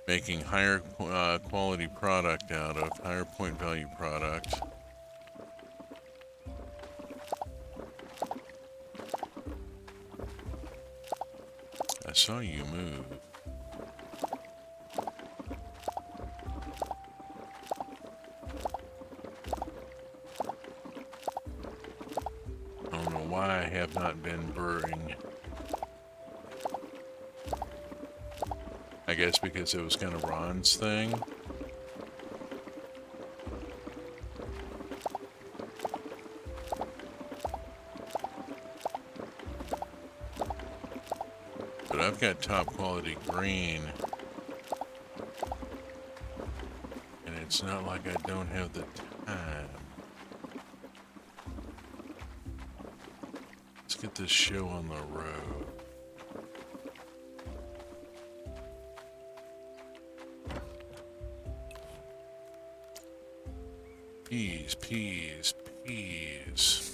making higher quality product out of, higher point value product. I saw you move. I don't know why I have not been brewing. I guess because it was kind of Ron's thing. But I've got top quality green. And it's not like I don't have the time. Let's get this show on the road. Peas, peas, peas.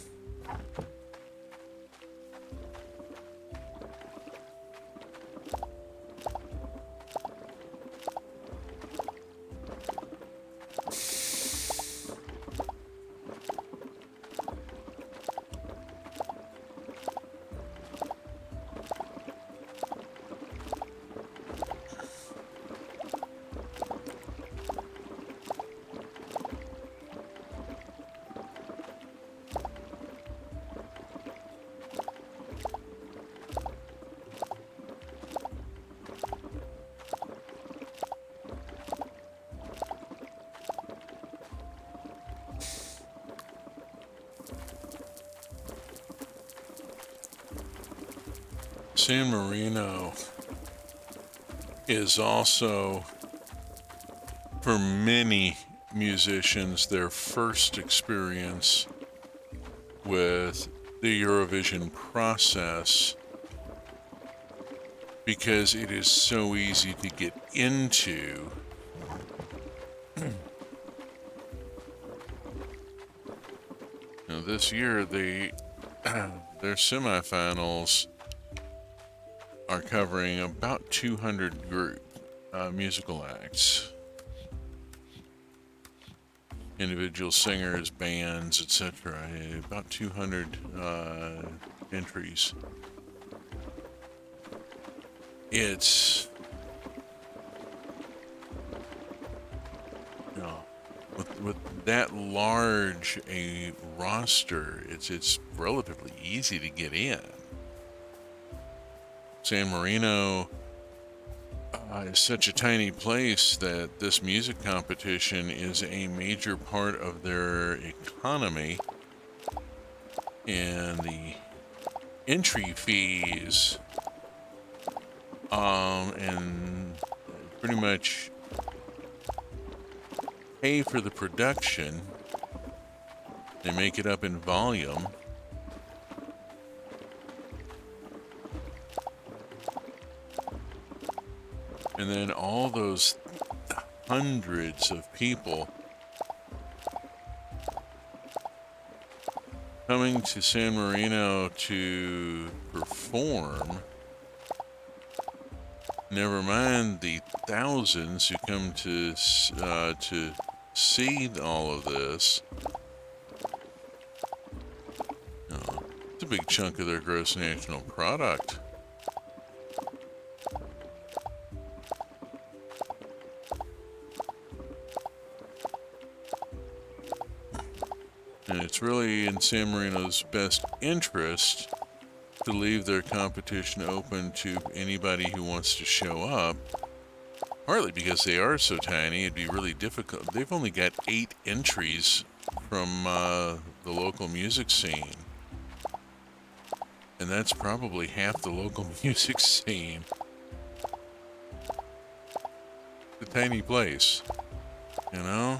San Marino is also, for many musicians, their first experience with the Eurovision process, because it is so easy to get into. Now, this year, the their semifinals are covering about 200 group musical acts, individual singers, bands, etc. About 200 entries. It's, you know, with that large a roster, it's relatively easy to get in. San Marino is such a tiny place that this music competition is a major part of their economy, and the entry fees and pretty much pay for the production. They make it up in volume. And then all those hundreds of people coming to San Marino to perform, never mind the thousands who come to see all of this. It's a big chunk of their gross national product. And it's really in San Marino's best interest to leave their competition open to anybody who wants to show up. Partly because they are so tiny, it'd be really difficult. They've only got 8 entries from the local music scene. And that's probably half the local music scene. It's a tiny place, you know?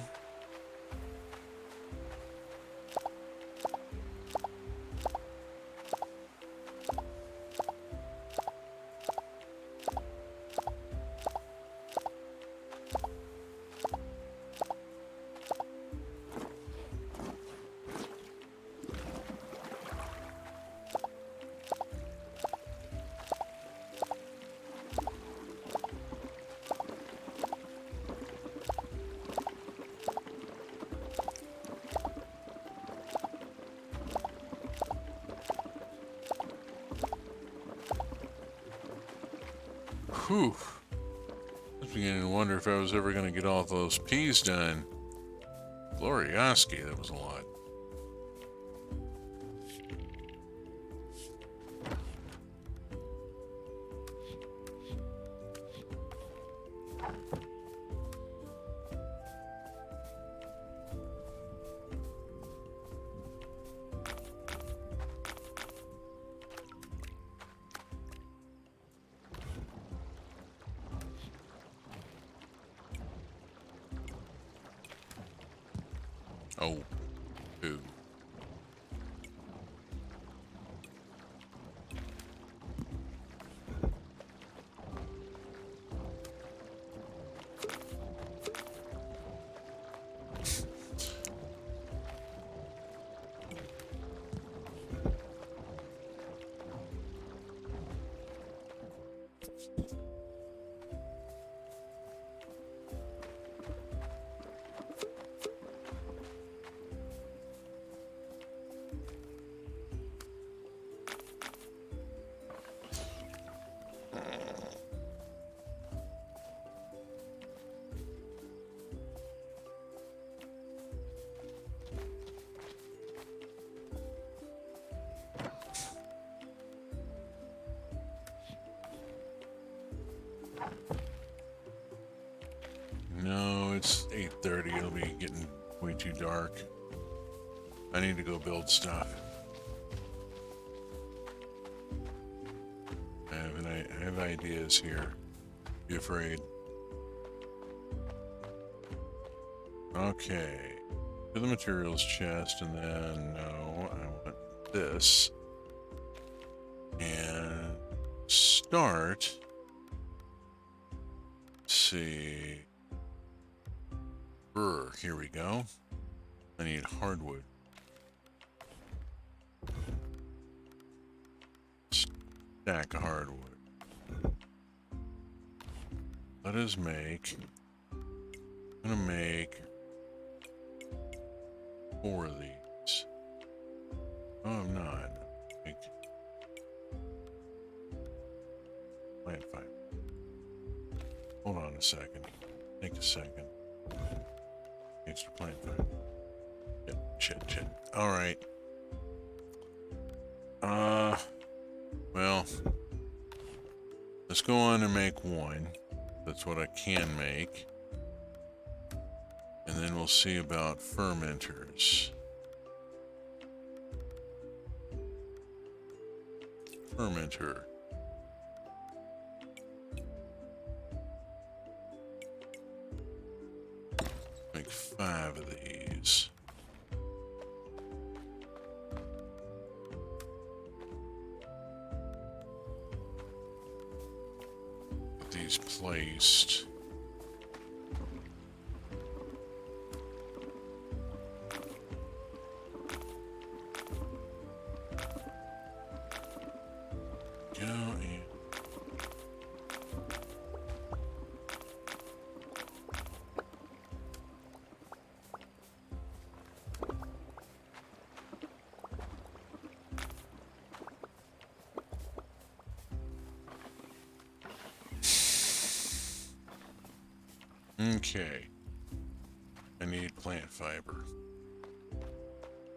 Whew. I was beginning to wonder if I was ever going to get all those P's done. Glorioski, that was a lot. Oh, boo. No, it's 8:30. It'll be getting way too dark. I need to go build stuff. I have ideas here. Be afraid. Okay. To the materials chest, and then no, I want this. And start. Let's see. Here we go. I need hardwood. stack of hardwood. Let us make. I'm gonna make 4 of these. No, I'm not. Make plant fiber. Hold on a second. Take a second. Extra plant fiber. Shit. All right. Well, let's go on and make 1. That's what I can make. And then we'll see about fermenters. Fermenter. Make 5 of these. Get these placed. Go and okay. I need plant fiber.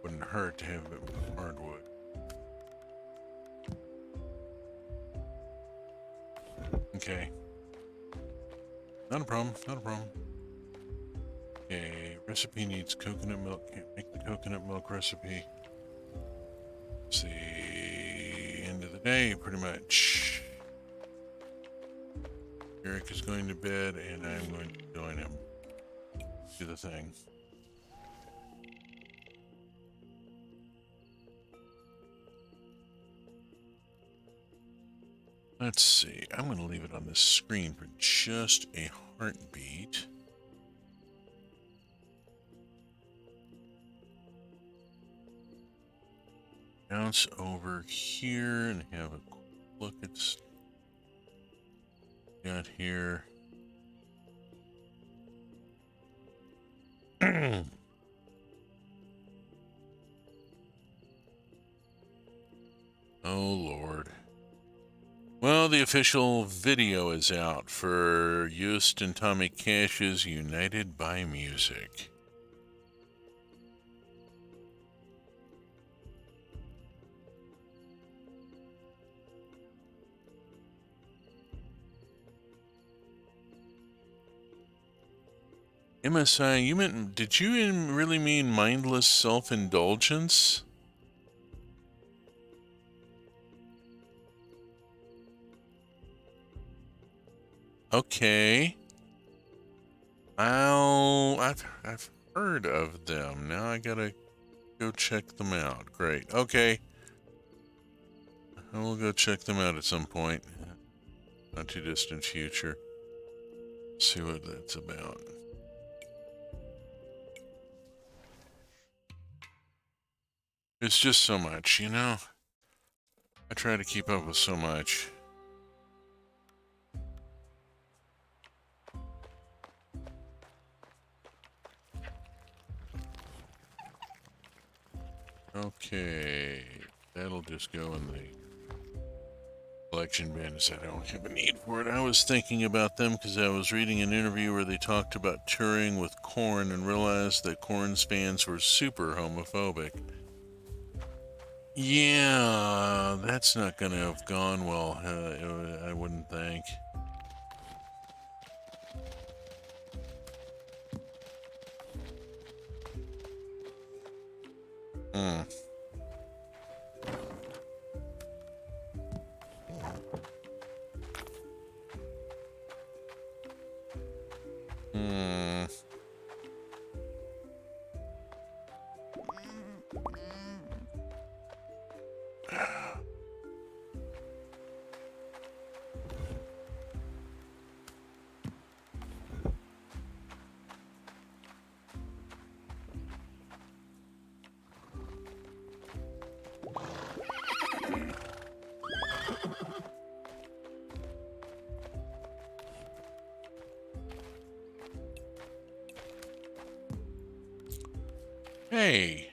Wouldn't hurt to have it with hardwood. Okay. Not a problem, not a problem. Okay, recipe needs coconut milk. Can't make the coconut milk recipe. It's the end of the day, pretty much. Eric is going to bed, and I'm going to join him. Do the thing. Let's see. I'm going to leave it on this screen for just a heartbeat. Bounce over here and have a look at got here. Oh, Lord. Well, the official video is out for Yost and Tommy Cash's United by Music. MSI, did you really mean mindless self-indulgence? Okay. I've heard of them. Now I gotta go check them out. Great. Okay. I will go check them out at some point. Not too distant future. See what that's about. It's just so much, you know? I try to keep up with so much. Okay, that'll just go in the collection bins. I don't have a need for it. I was thinking about them because I was reading an interview where they talked about touring with Korn and realized that Korn's fans were super homophobic. Yeah, that's not going to have gone well, I wouldn't think. Hmm. Hey.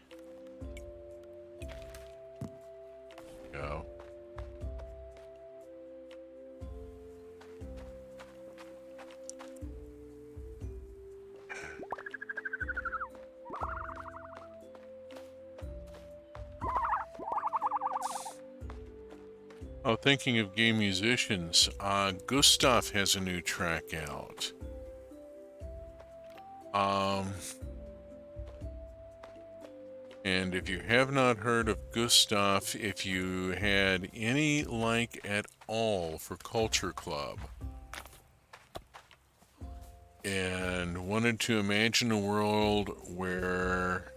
Go. Oh, thinking of gay musicians, Gustav has a new track out. And if you have not heard of Gustav, if you had any like at all for Culture Club and wanted to imagine a world where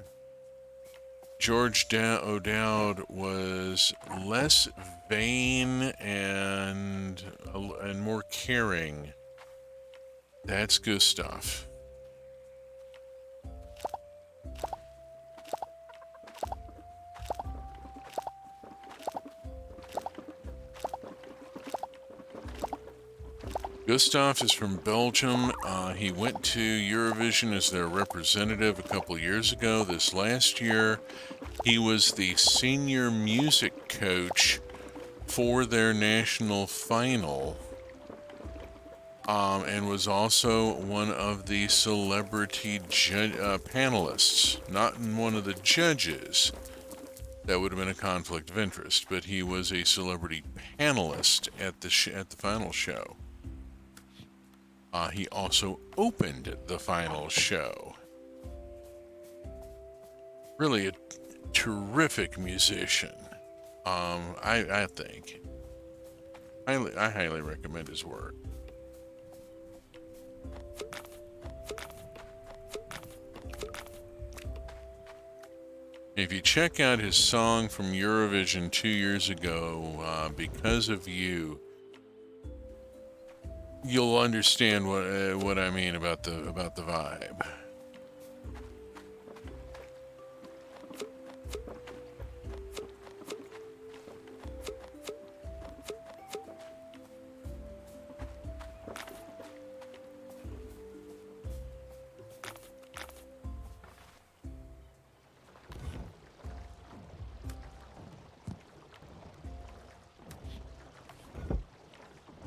George O'Dowd was less vain and more caring, that's Gustav. Gustav is from Belgium. He went to Eurovision as their representative a couple years ago. This last year, he was the senior music coach for their national final, and was also one of the celebrity panelists, not one of the judges. That would have been a conflict of interest, but he was a celebrity panelist at the final show. He also opened the final show. Really a terrific musician. I think. I highly recommend his work. If you check out his song from Eurovision 2 years ago, Because of You, you'll understand what I mean about the vibe.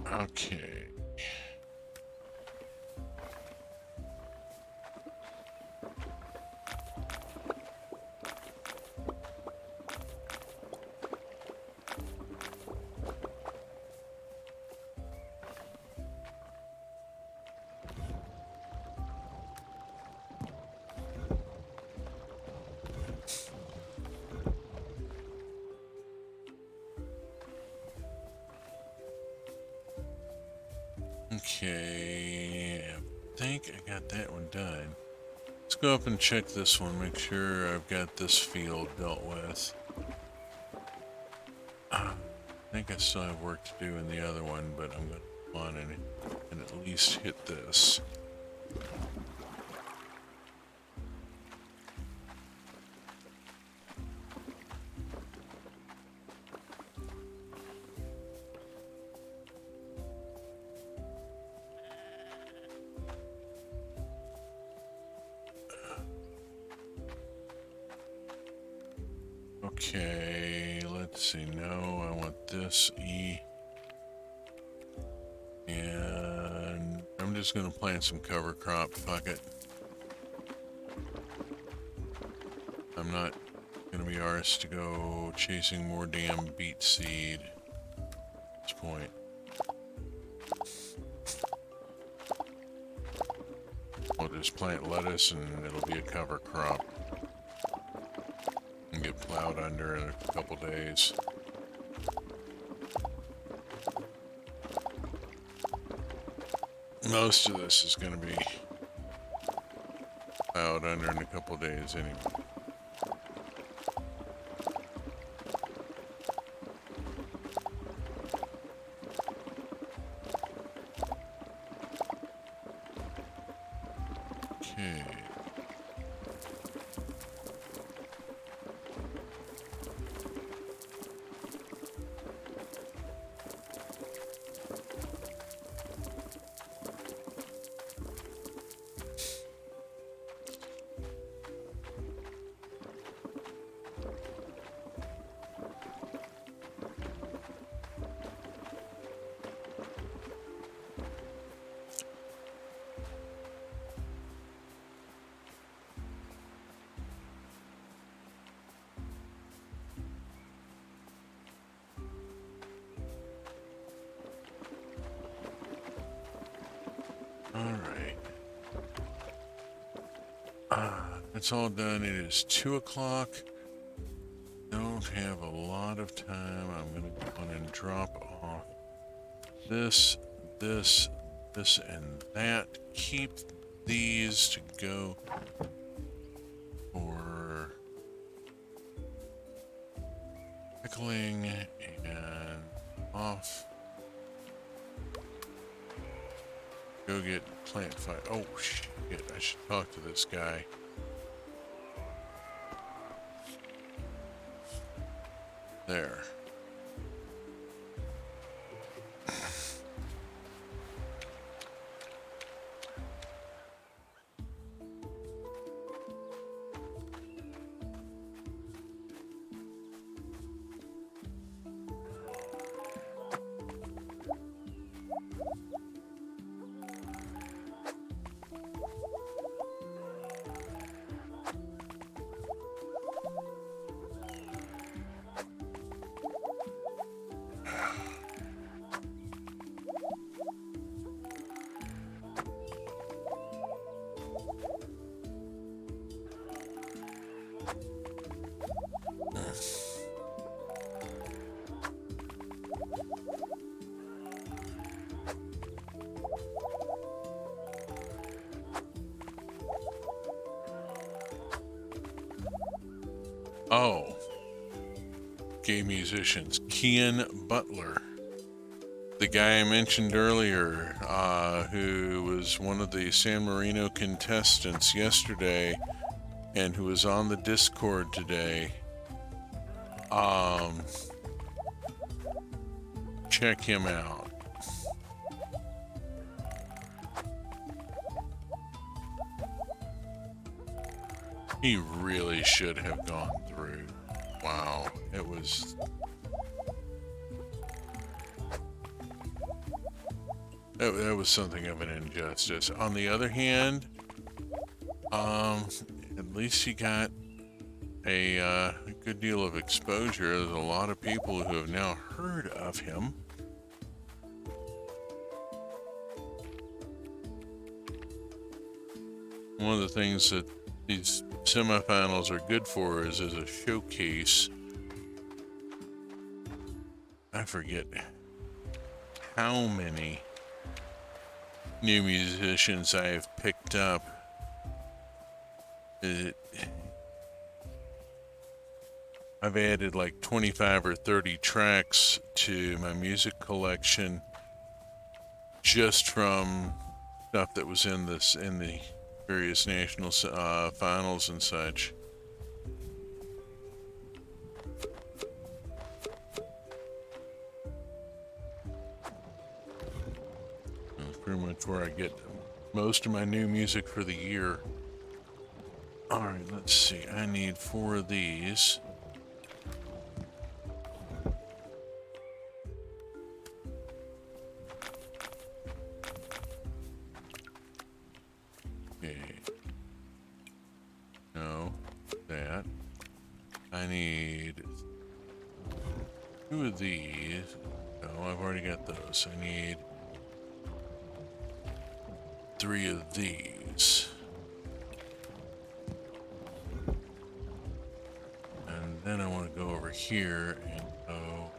Okay. Okay, I think I got that one done. Let's go up and check this one, make sure I've got this field dealt with. I think I still have work to do in the other one, but I'm going to go on and at least hit this. Okay, let's see. No, I want this E. And I'm just going to plant some cover crop. Fuck it. I'm not going to be arsed to go chasing more damn beet seed at this point. I'll just plant lettuce and it'll be a cover crop. And get plowed under in a couple days. Most of this is going to be plowed under in a couple days anyway. Okay. It's all done. It is 2 o'clock. Don't have a lot of time. I'm going to go on and drop off this, this, this, and that. Keep these to go for pickling and off. Go get plant fire. Oh shit, I should talk to this guy. There. Oh, gay musicians. Kian Butler, the guy I mentioned earlier, who was one of the San Marino contestants yesterday and who was on the Discord today. Check him out. He really should have gone through. Wow, it was... That was something of an injustice. On the other hand, at least he got a good deal of exposure. There's a lot of people who have now heard of him. One of the things that these semifinals are good for is as a showcase. I forget how many new musicians I've picked up. I've added like 25 or 30 tracks to my music collection just from stuff that was in the various national finals and such. That's pretty much where I get most of my new music for the year. Alright, let's see. I need 4 of these. Okay. No, that. I need 2 of these. No, I've already got those. I need 3 of these. And then I want to go over here and go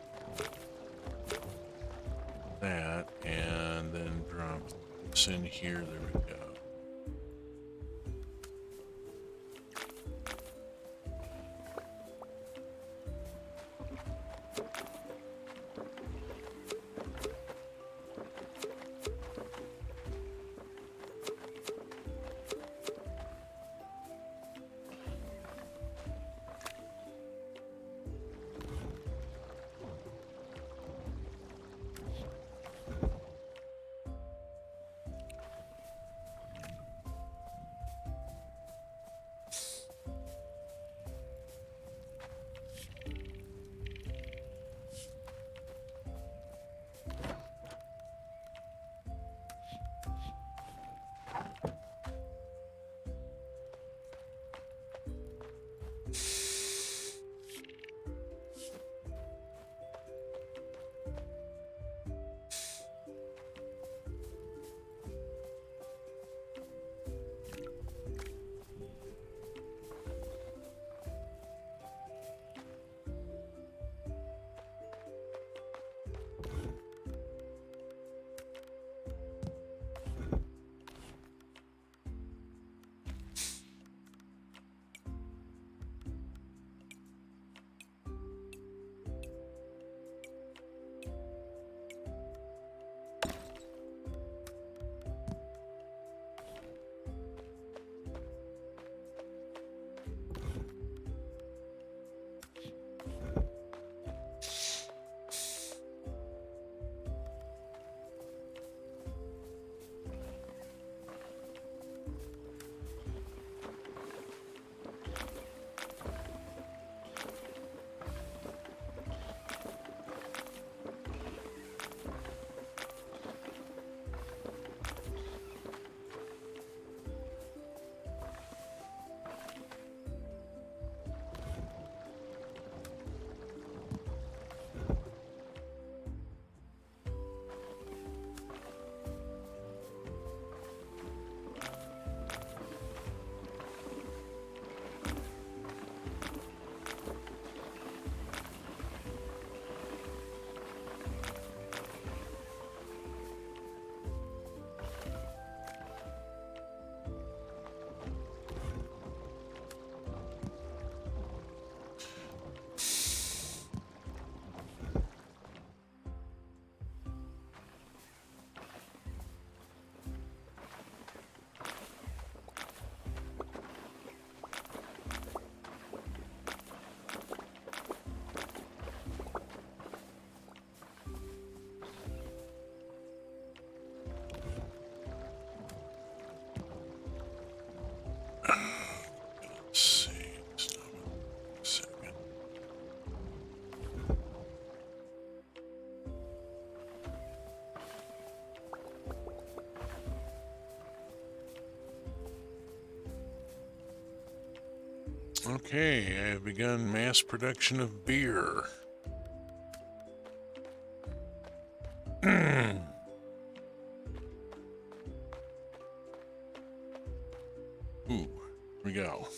that, and then drop this in here. There we go. Okay, I have begun mass production of beer. Here we go.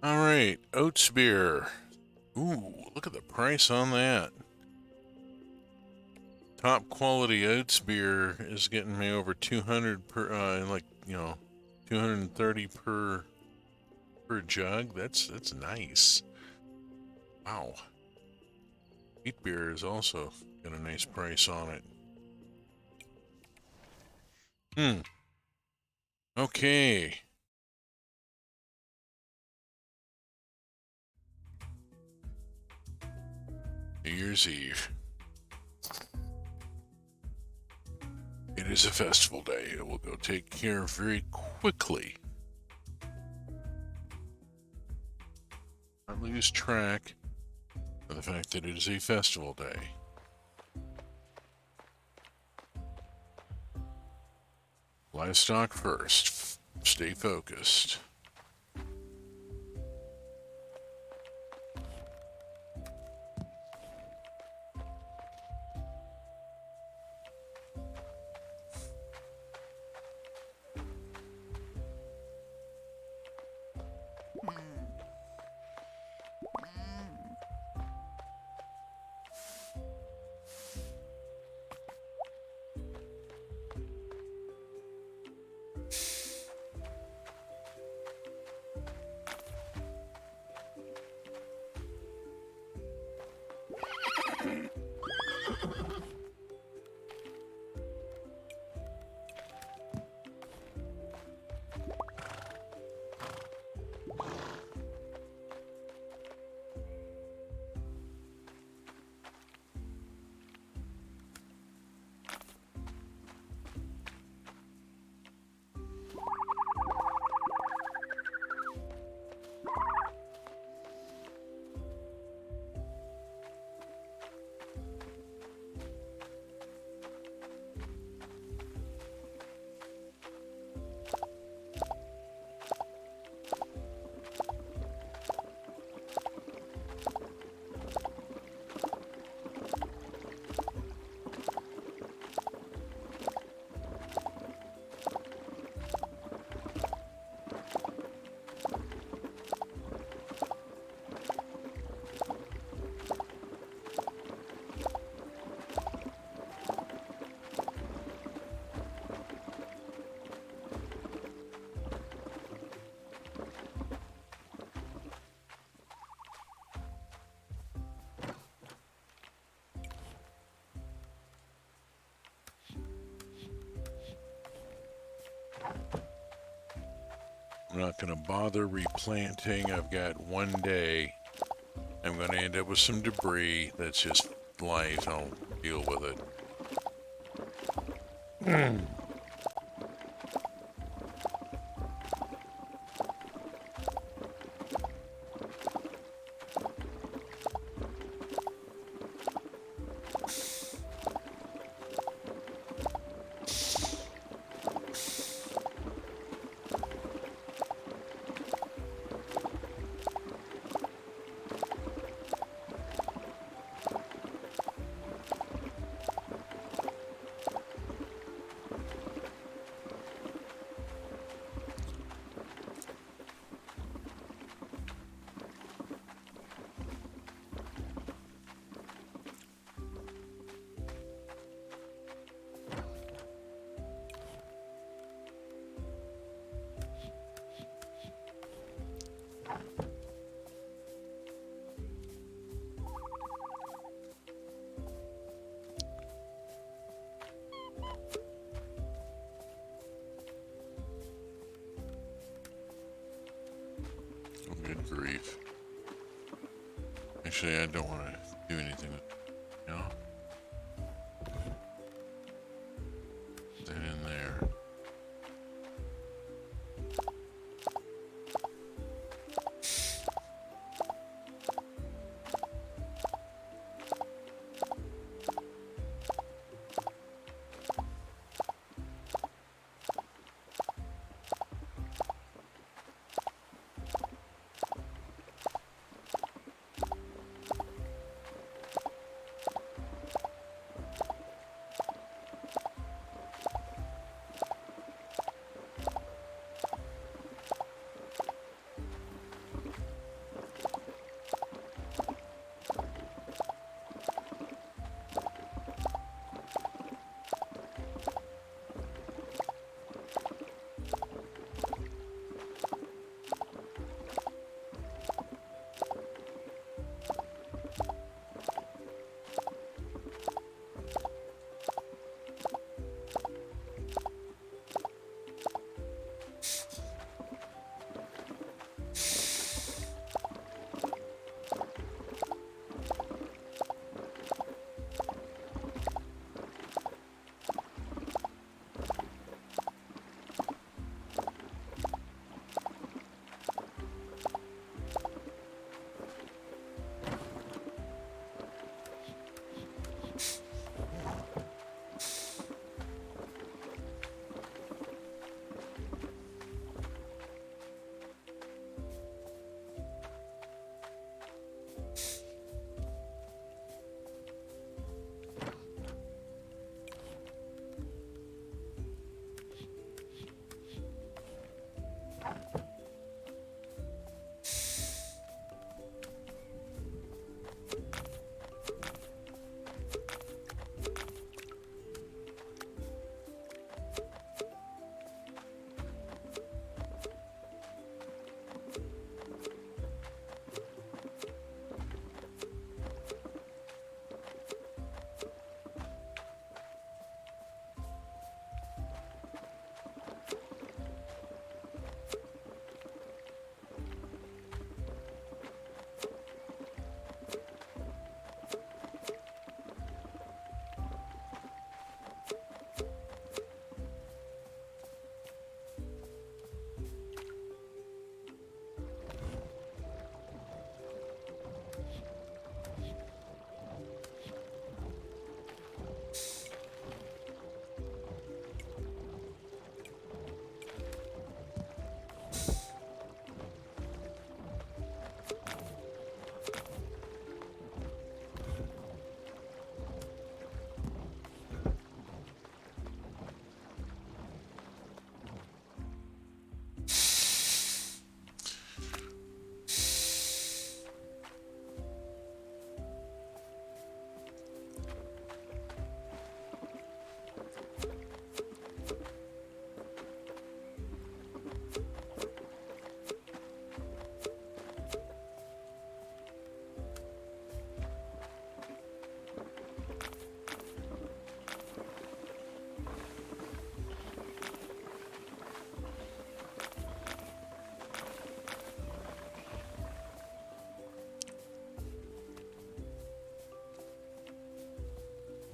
All right, oats beer. Ooh, look at the price on that. Top quality oats beer is getting me over 200 per, 230 per jug. That's nice. Wow. Wheat beer is also got a nice price on it. Okay. New Year's Eve. It is a festival day. It will go take care of very quickly. Not lose track of the fact that it is a festival day. Livestock first. Stay focused. I'm not going to bother replanting. I've got one day. I'm going to end up with some debris. That's just life. I'll deal with it. Actually, I don't want to do anything with it now. Put that in there.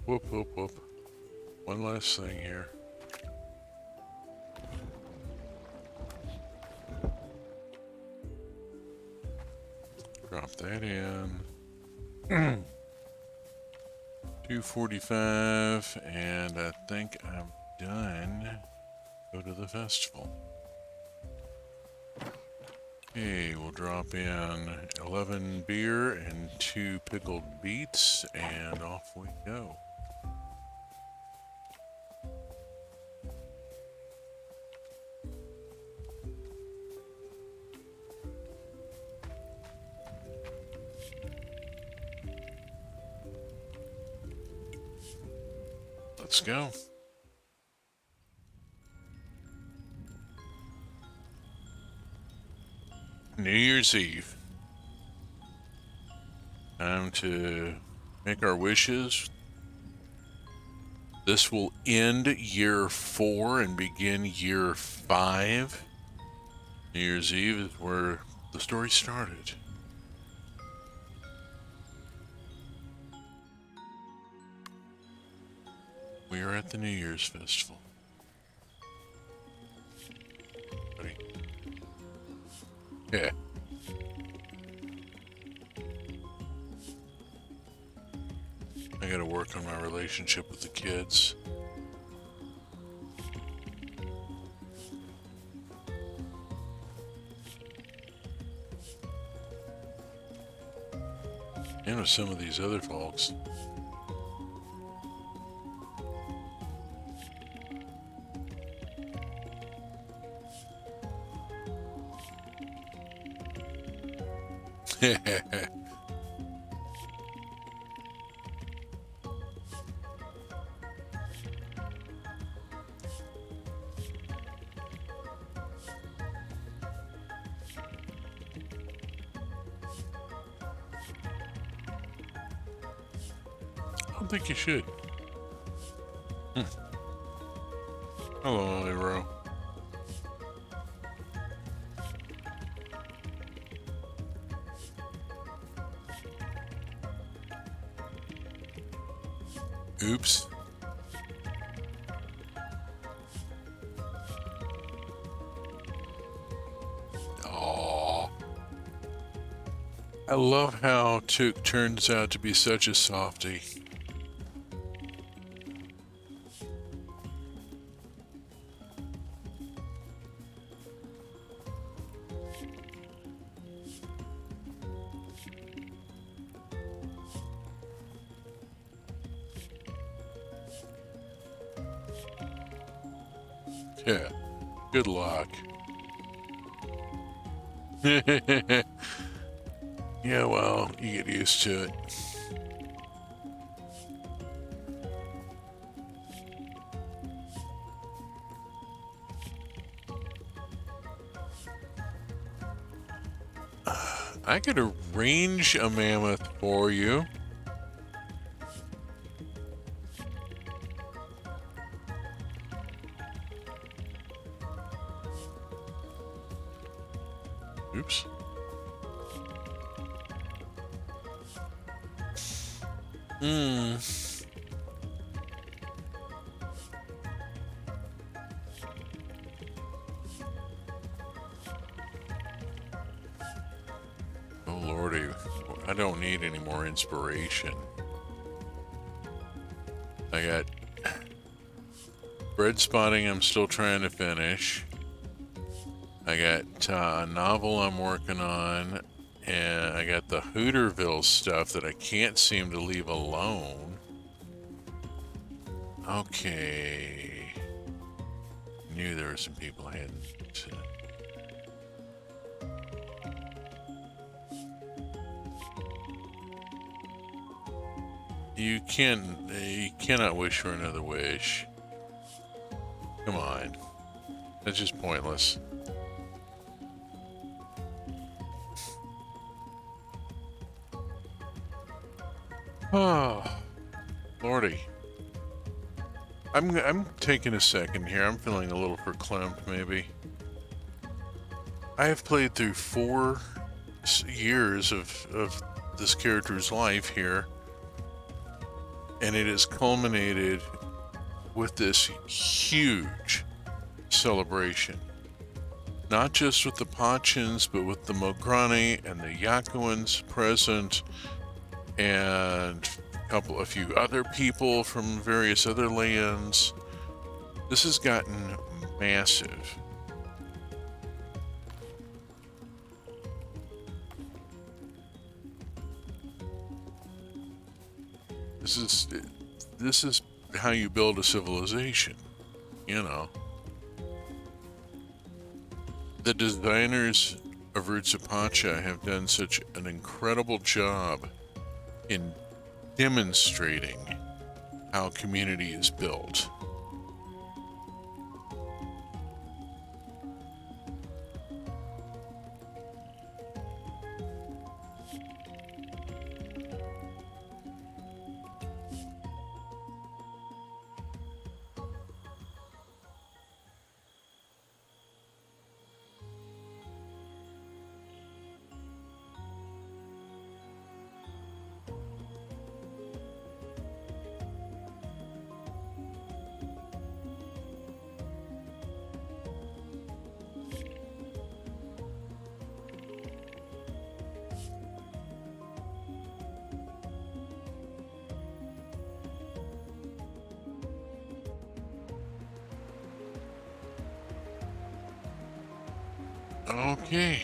Whoop, whoop, whoop. One last thing here. Drop that in. 245, and I think I'm done. Go to the festival. Okay, we'll drop in 11 beer and 2 pickled beets, and off we go. Let's go. New Year's Eve. Time to make our wishes. This will end year 4 and begin year 5. New Year's Eve is where the story started. We are at the New Year's Festival. Ready? Yeah. I gotta work on my relationship with the kids. And with some of these other folks. I don't think you should. Hello, Leroy. Oops. Aww. I love how Took turns out to be such a softie. Yeah. Good luck. Yeah, well, you get used to it. I could arrange a mammoth for you. Oops. Hmm. Oh, Lordy. I don't need any more inspiration. I got bread spotting I'm still trying to finish. I got a novel I'm working on. And I got the Hooterville stuff that I can't seem to leave alone. Okay. Knew there were some people I hadn't. You cannot wish for another wish. Come on. That's just pointless. Oh, Lordy. I'm taking a second here. I'm feeling a little verklempt, maybe. I have played through 4 years of this character's life here, and it has culminated with this huge celebration. Not just with the Pachans, but with the Mograni and the Yakuans present, and a few other people from various other lands. This has gotten massive. This is how you build a civilization, you know. The designers of Roots of Pacha have done such an incredible job in demonstrating how community is built. Okay.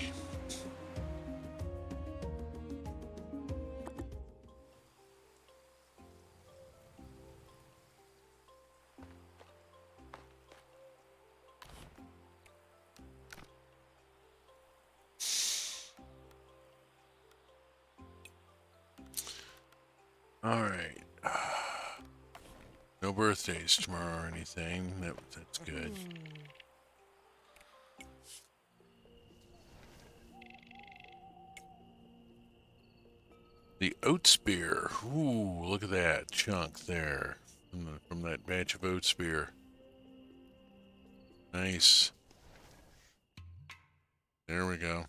All right. No birthdays tomorrow or anything. That's good. The oat spear. Ooh, look at that chunk there from that batch of oat spear. Nice. There we go.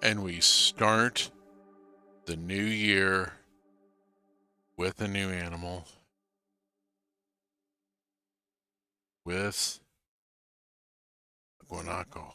And we start the new year with a new animal. With a guanaco.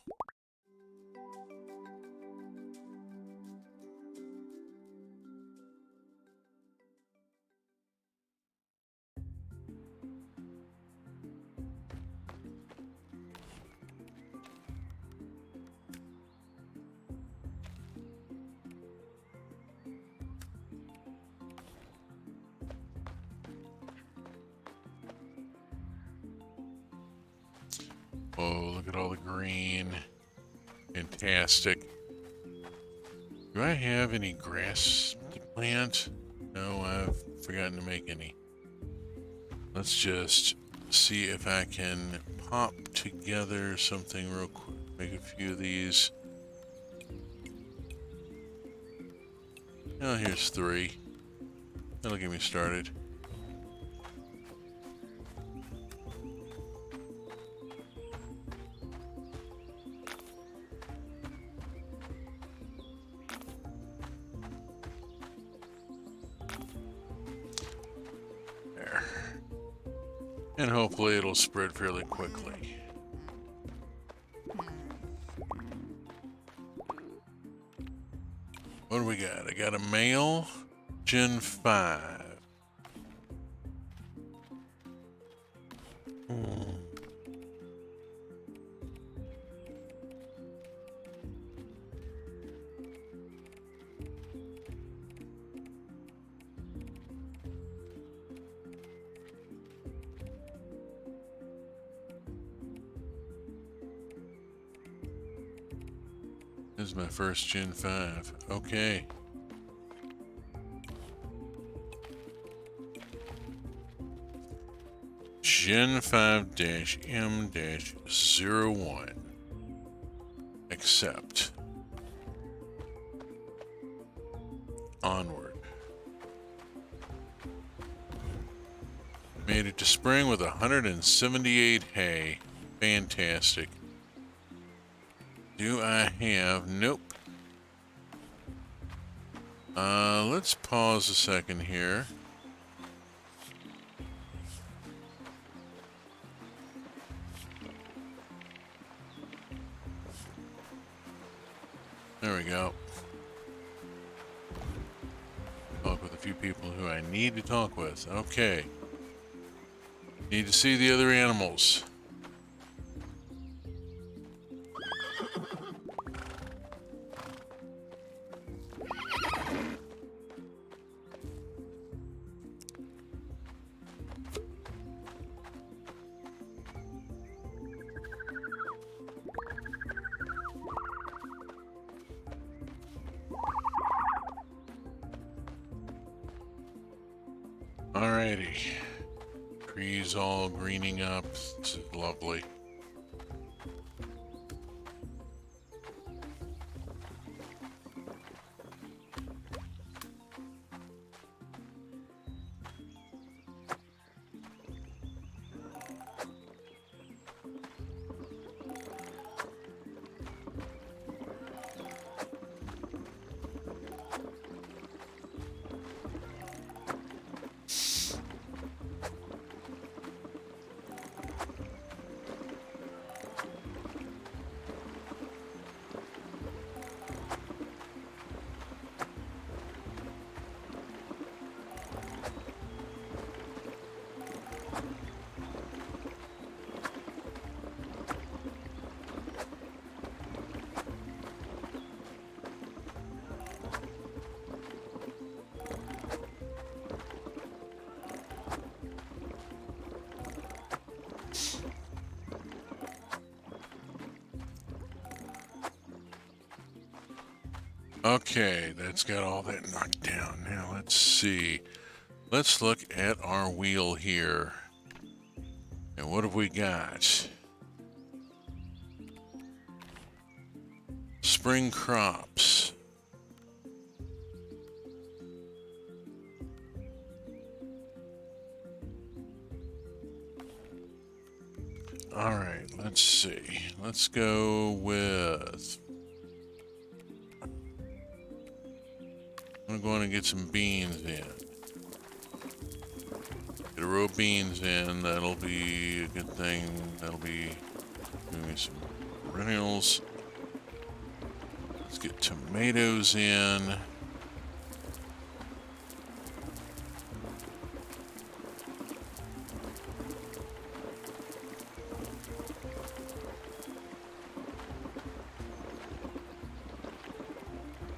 Oh, look at all the green. Fantastic. Do I have any grass to plant? No, I've forgotten to make any. Let's just see if I can pop together something real quick. Make a few of these. Oh, here's 3. That'll get me started. There. And hopefully it'll spread fairly quickly. What do we got? I got a male, Gen 5. This is my first Gen 5. Okay. Gen 5-M-01. Accept. Onward. Made it to spring with 178 hay. Fantastic. Do I have... Nope. Let's pause a second here. There we go. Talk with a few people who I need to talk with. Okay. Need to see the other animals. Alrighty. Trees all greening up. This is lovely. Okay, that's got all that knocked down. Now let's see. Let's look at our wheel here. And what have we got? Spring crops. All right, let's see. Let's go with... I'm going to get some beans in. Get a row of beans in. That'll be a good thing. That'll be giving me some perennials. Let's get tomatoes in.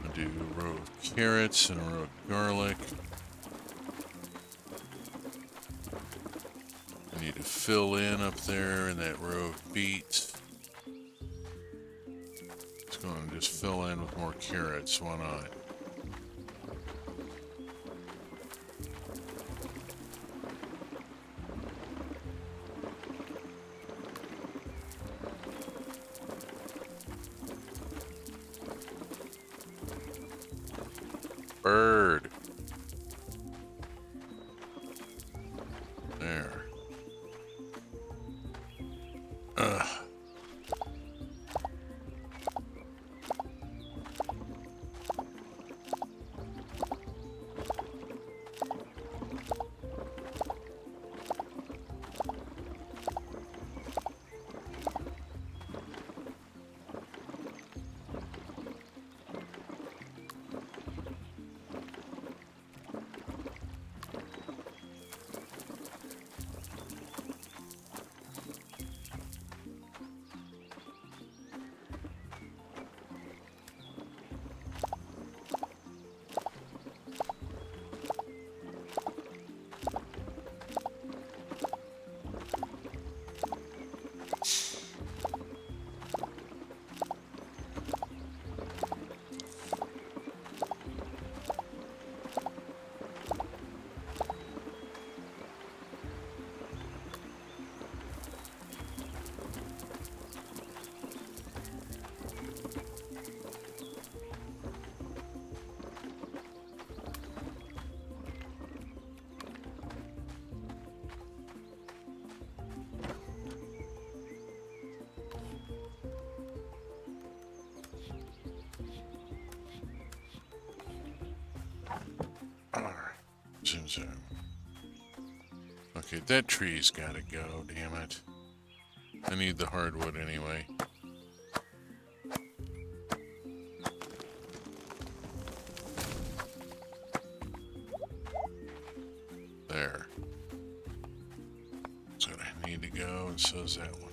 I'll do a row of carrots and a row of garlic. I need to fill in up there in that row of beets. It's going to just fill in with more carrots. Why not? Bird. There. Ugh. Alright. Zoom zoom. Okay, that tree's gotta go, damn it. I need the hardwood anyway. There. So I need to go, and so's that one.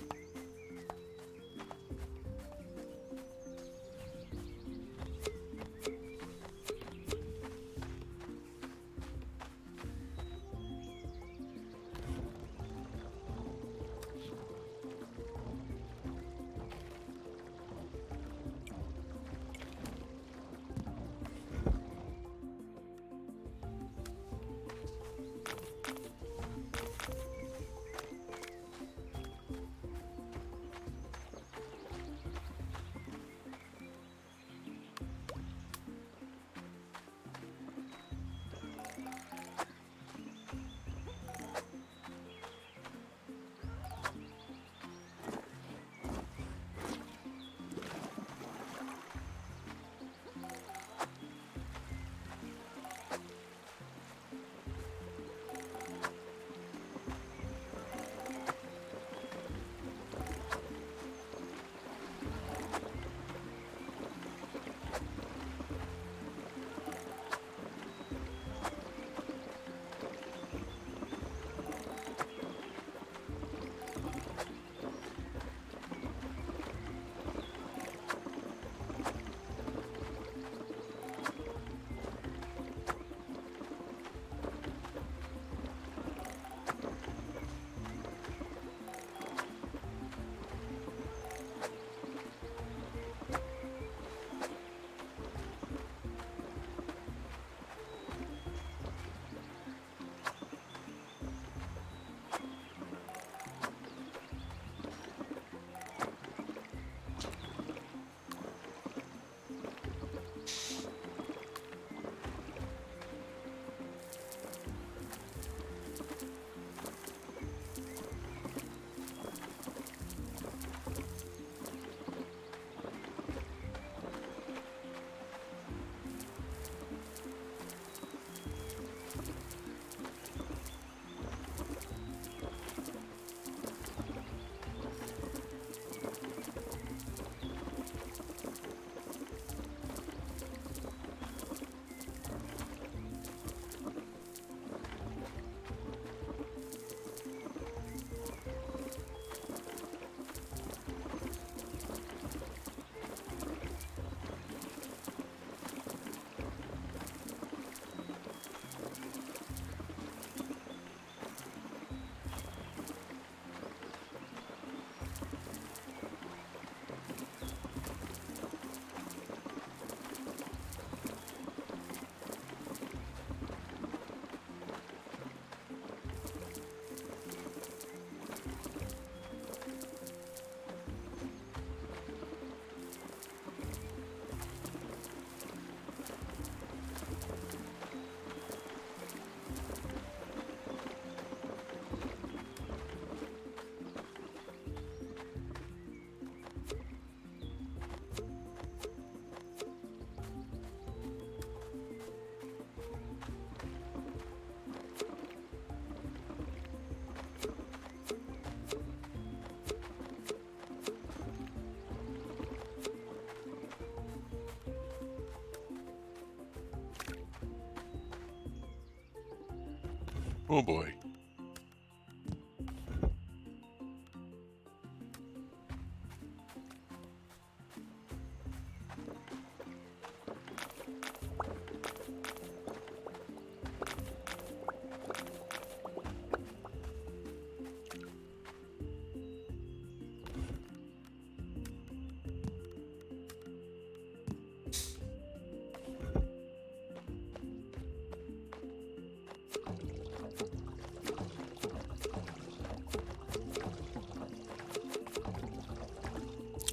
Oh boy.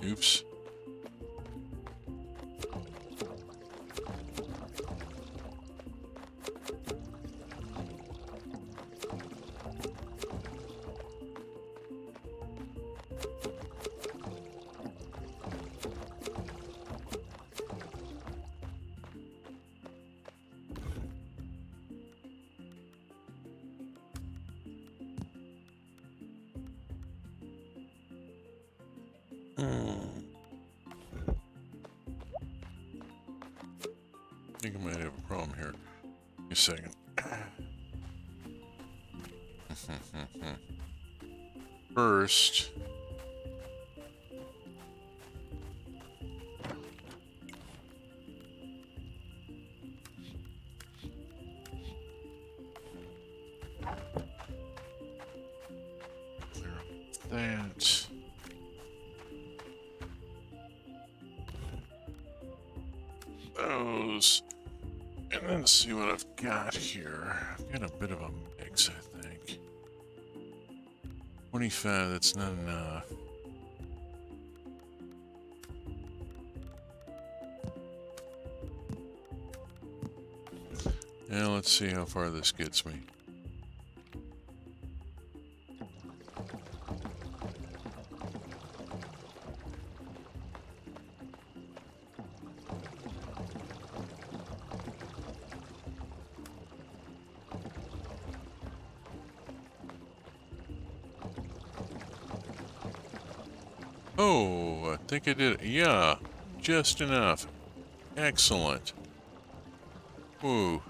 Oops. I think I might have a problem here. Give me a second. First, clear up that. Those. And then see what I've got here. I've got a bit of a mix, I think. 25, that's not enough. Now let's see how far this gets me. Oh, I think I did it. Yeah, just enough. Excellent. Ooh.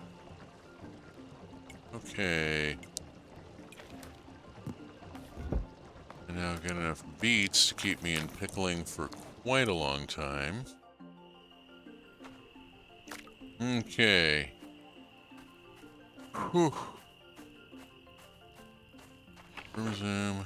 Okay. And now I've got enough beets to keep me in pickling for quite a long time. Okay. Whew. Resume.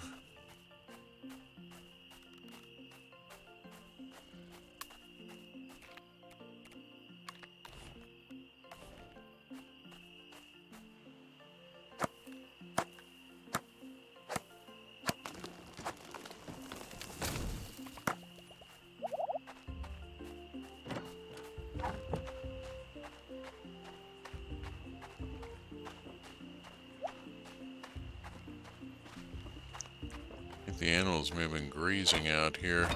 I think the animals may have been grazing out here.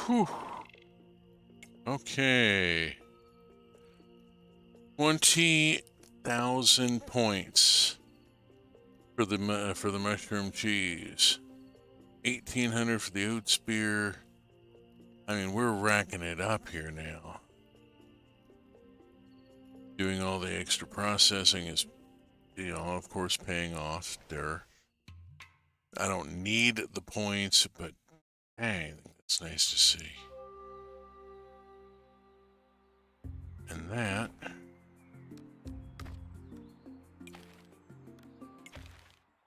Whew. Okay. 20,000 points for the mushroom cheese. 1,800 for the oat spear. I mean, we're racking it up here now. Doing all the extra processing is, of course, paying off there. I don't need the points, but dang, it's nice to see. And that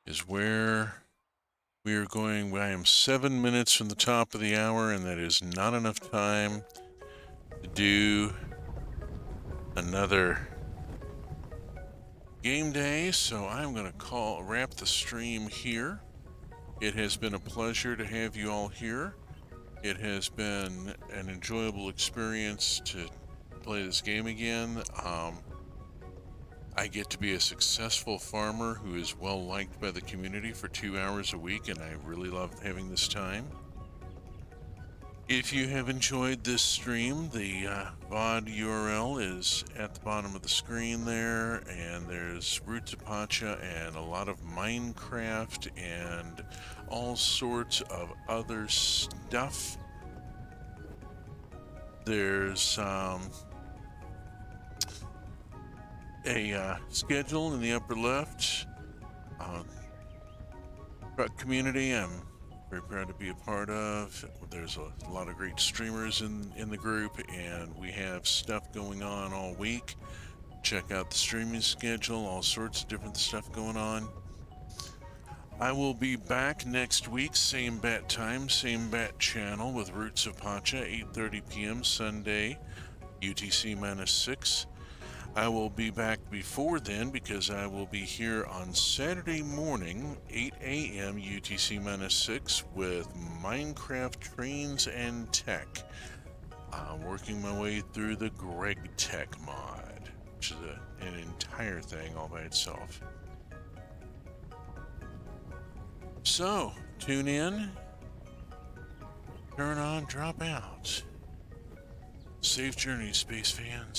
is where we are going. I am 7 minutes from the top of the hour, and that is not enough time to do another game day, so I'm going to wrap the stream here. It has been a pleasure to have you all here. It has been an enjoyable experience to play this game again. I get to be a successful farmer who is well liked by the community for 2 hours a week, and I really love having this time. If you have enjoyed this stream, the VOD URL is at the bottom of the screen there, and there's Roots of Pacha and a lot of Minecraft and all sorts of other stuff. There's a schedule in the upper left. Truck community, I'm very proud to be a part of. There's a lot of great streamers in the group, and we have stuff going on all week. Check out the streaming schedule, all sorts of different stuff going on. I will be back next week, same bat time, same bat channel, with Roots of Pacha, 8:30 p.m. Sunday, UTC -6. I will be back before then because I will be here on Saturday morning, 8 a.m. UTC -6, with Minecraft Trains and Tech. I'm working my way through the Greg Tech mod, which is an entire thing all by itself. So, tune in, turn on, drop out. Safe journey, space fans.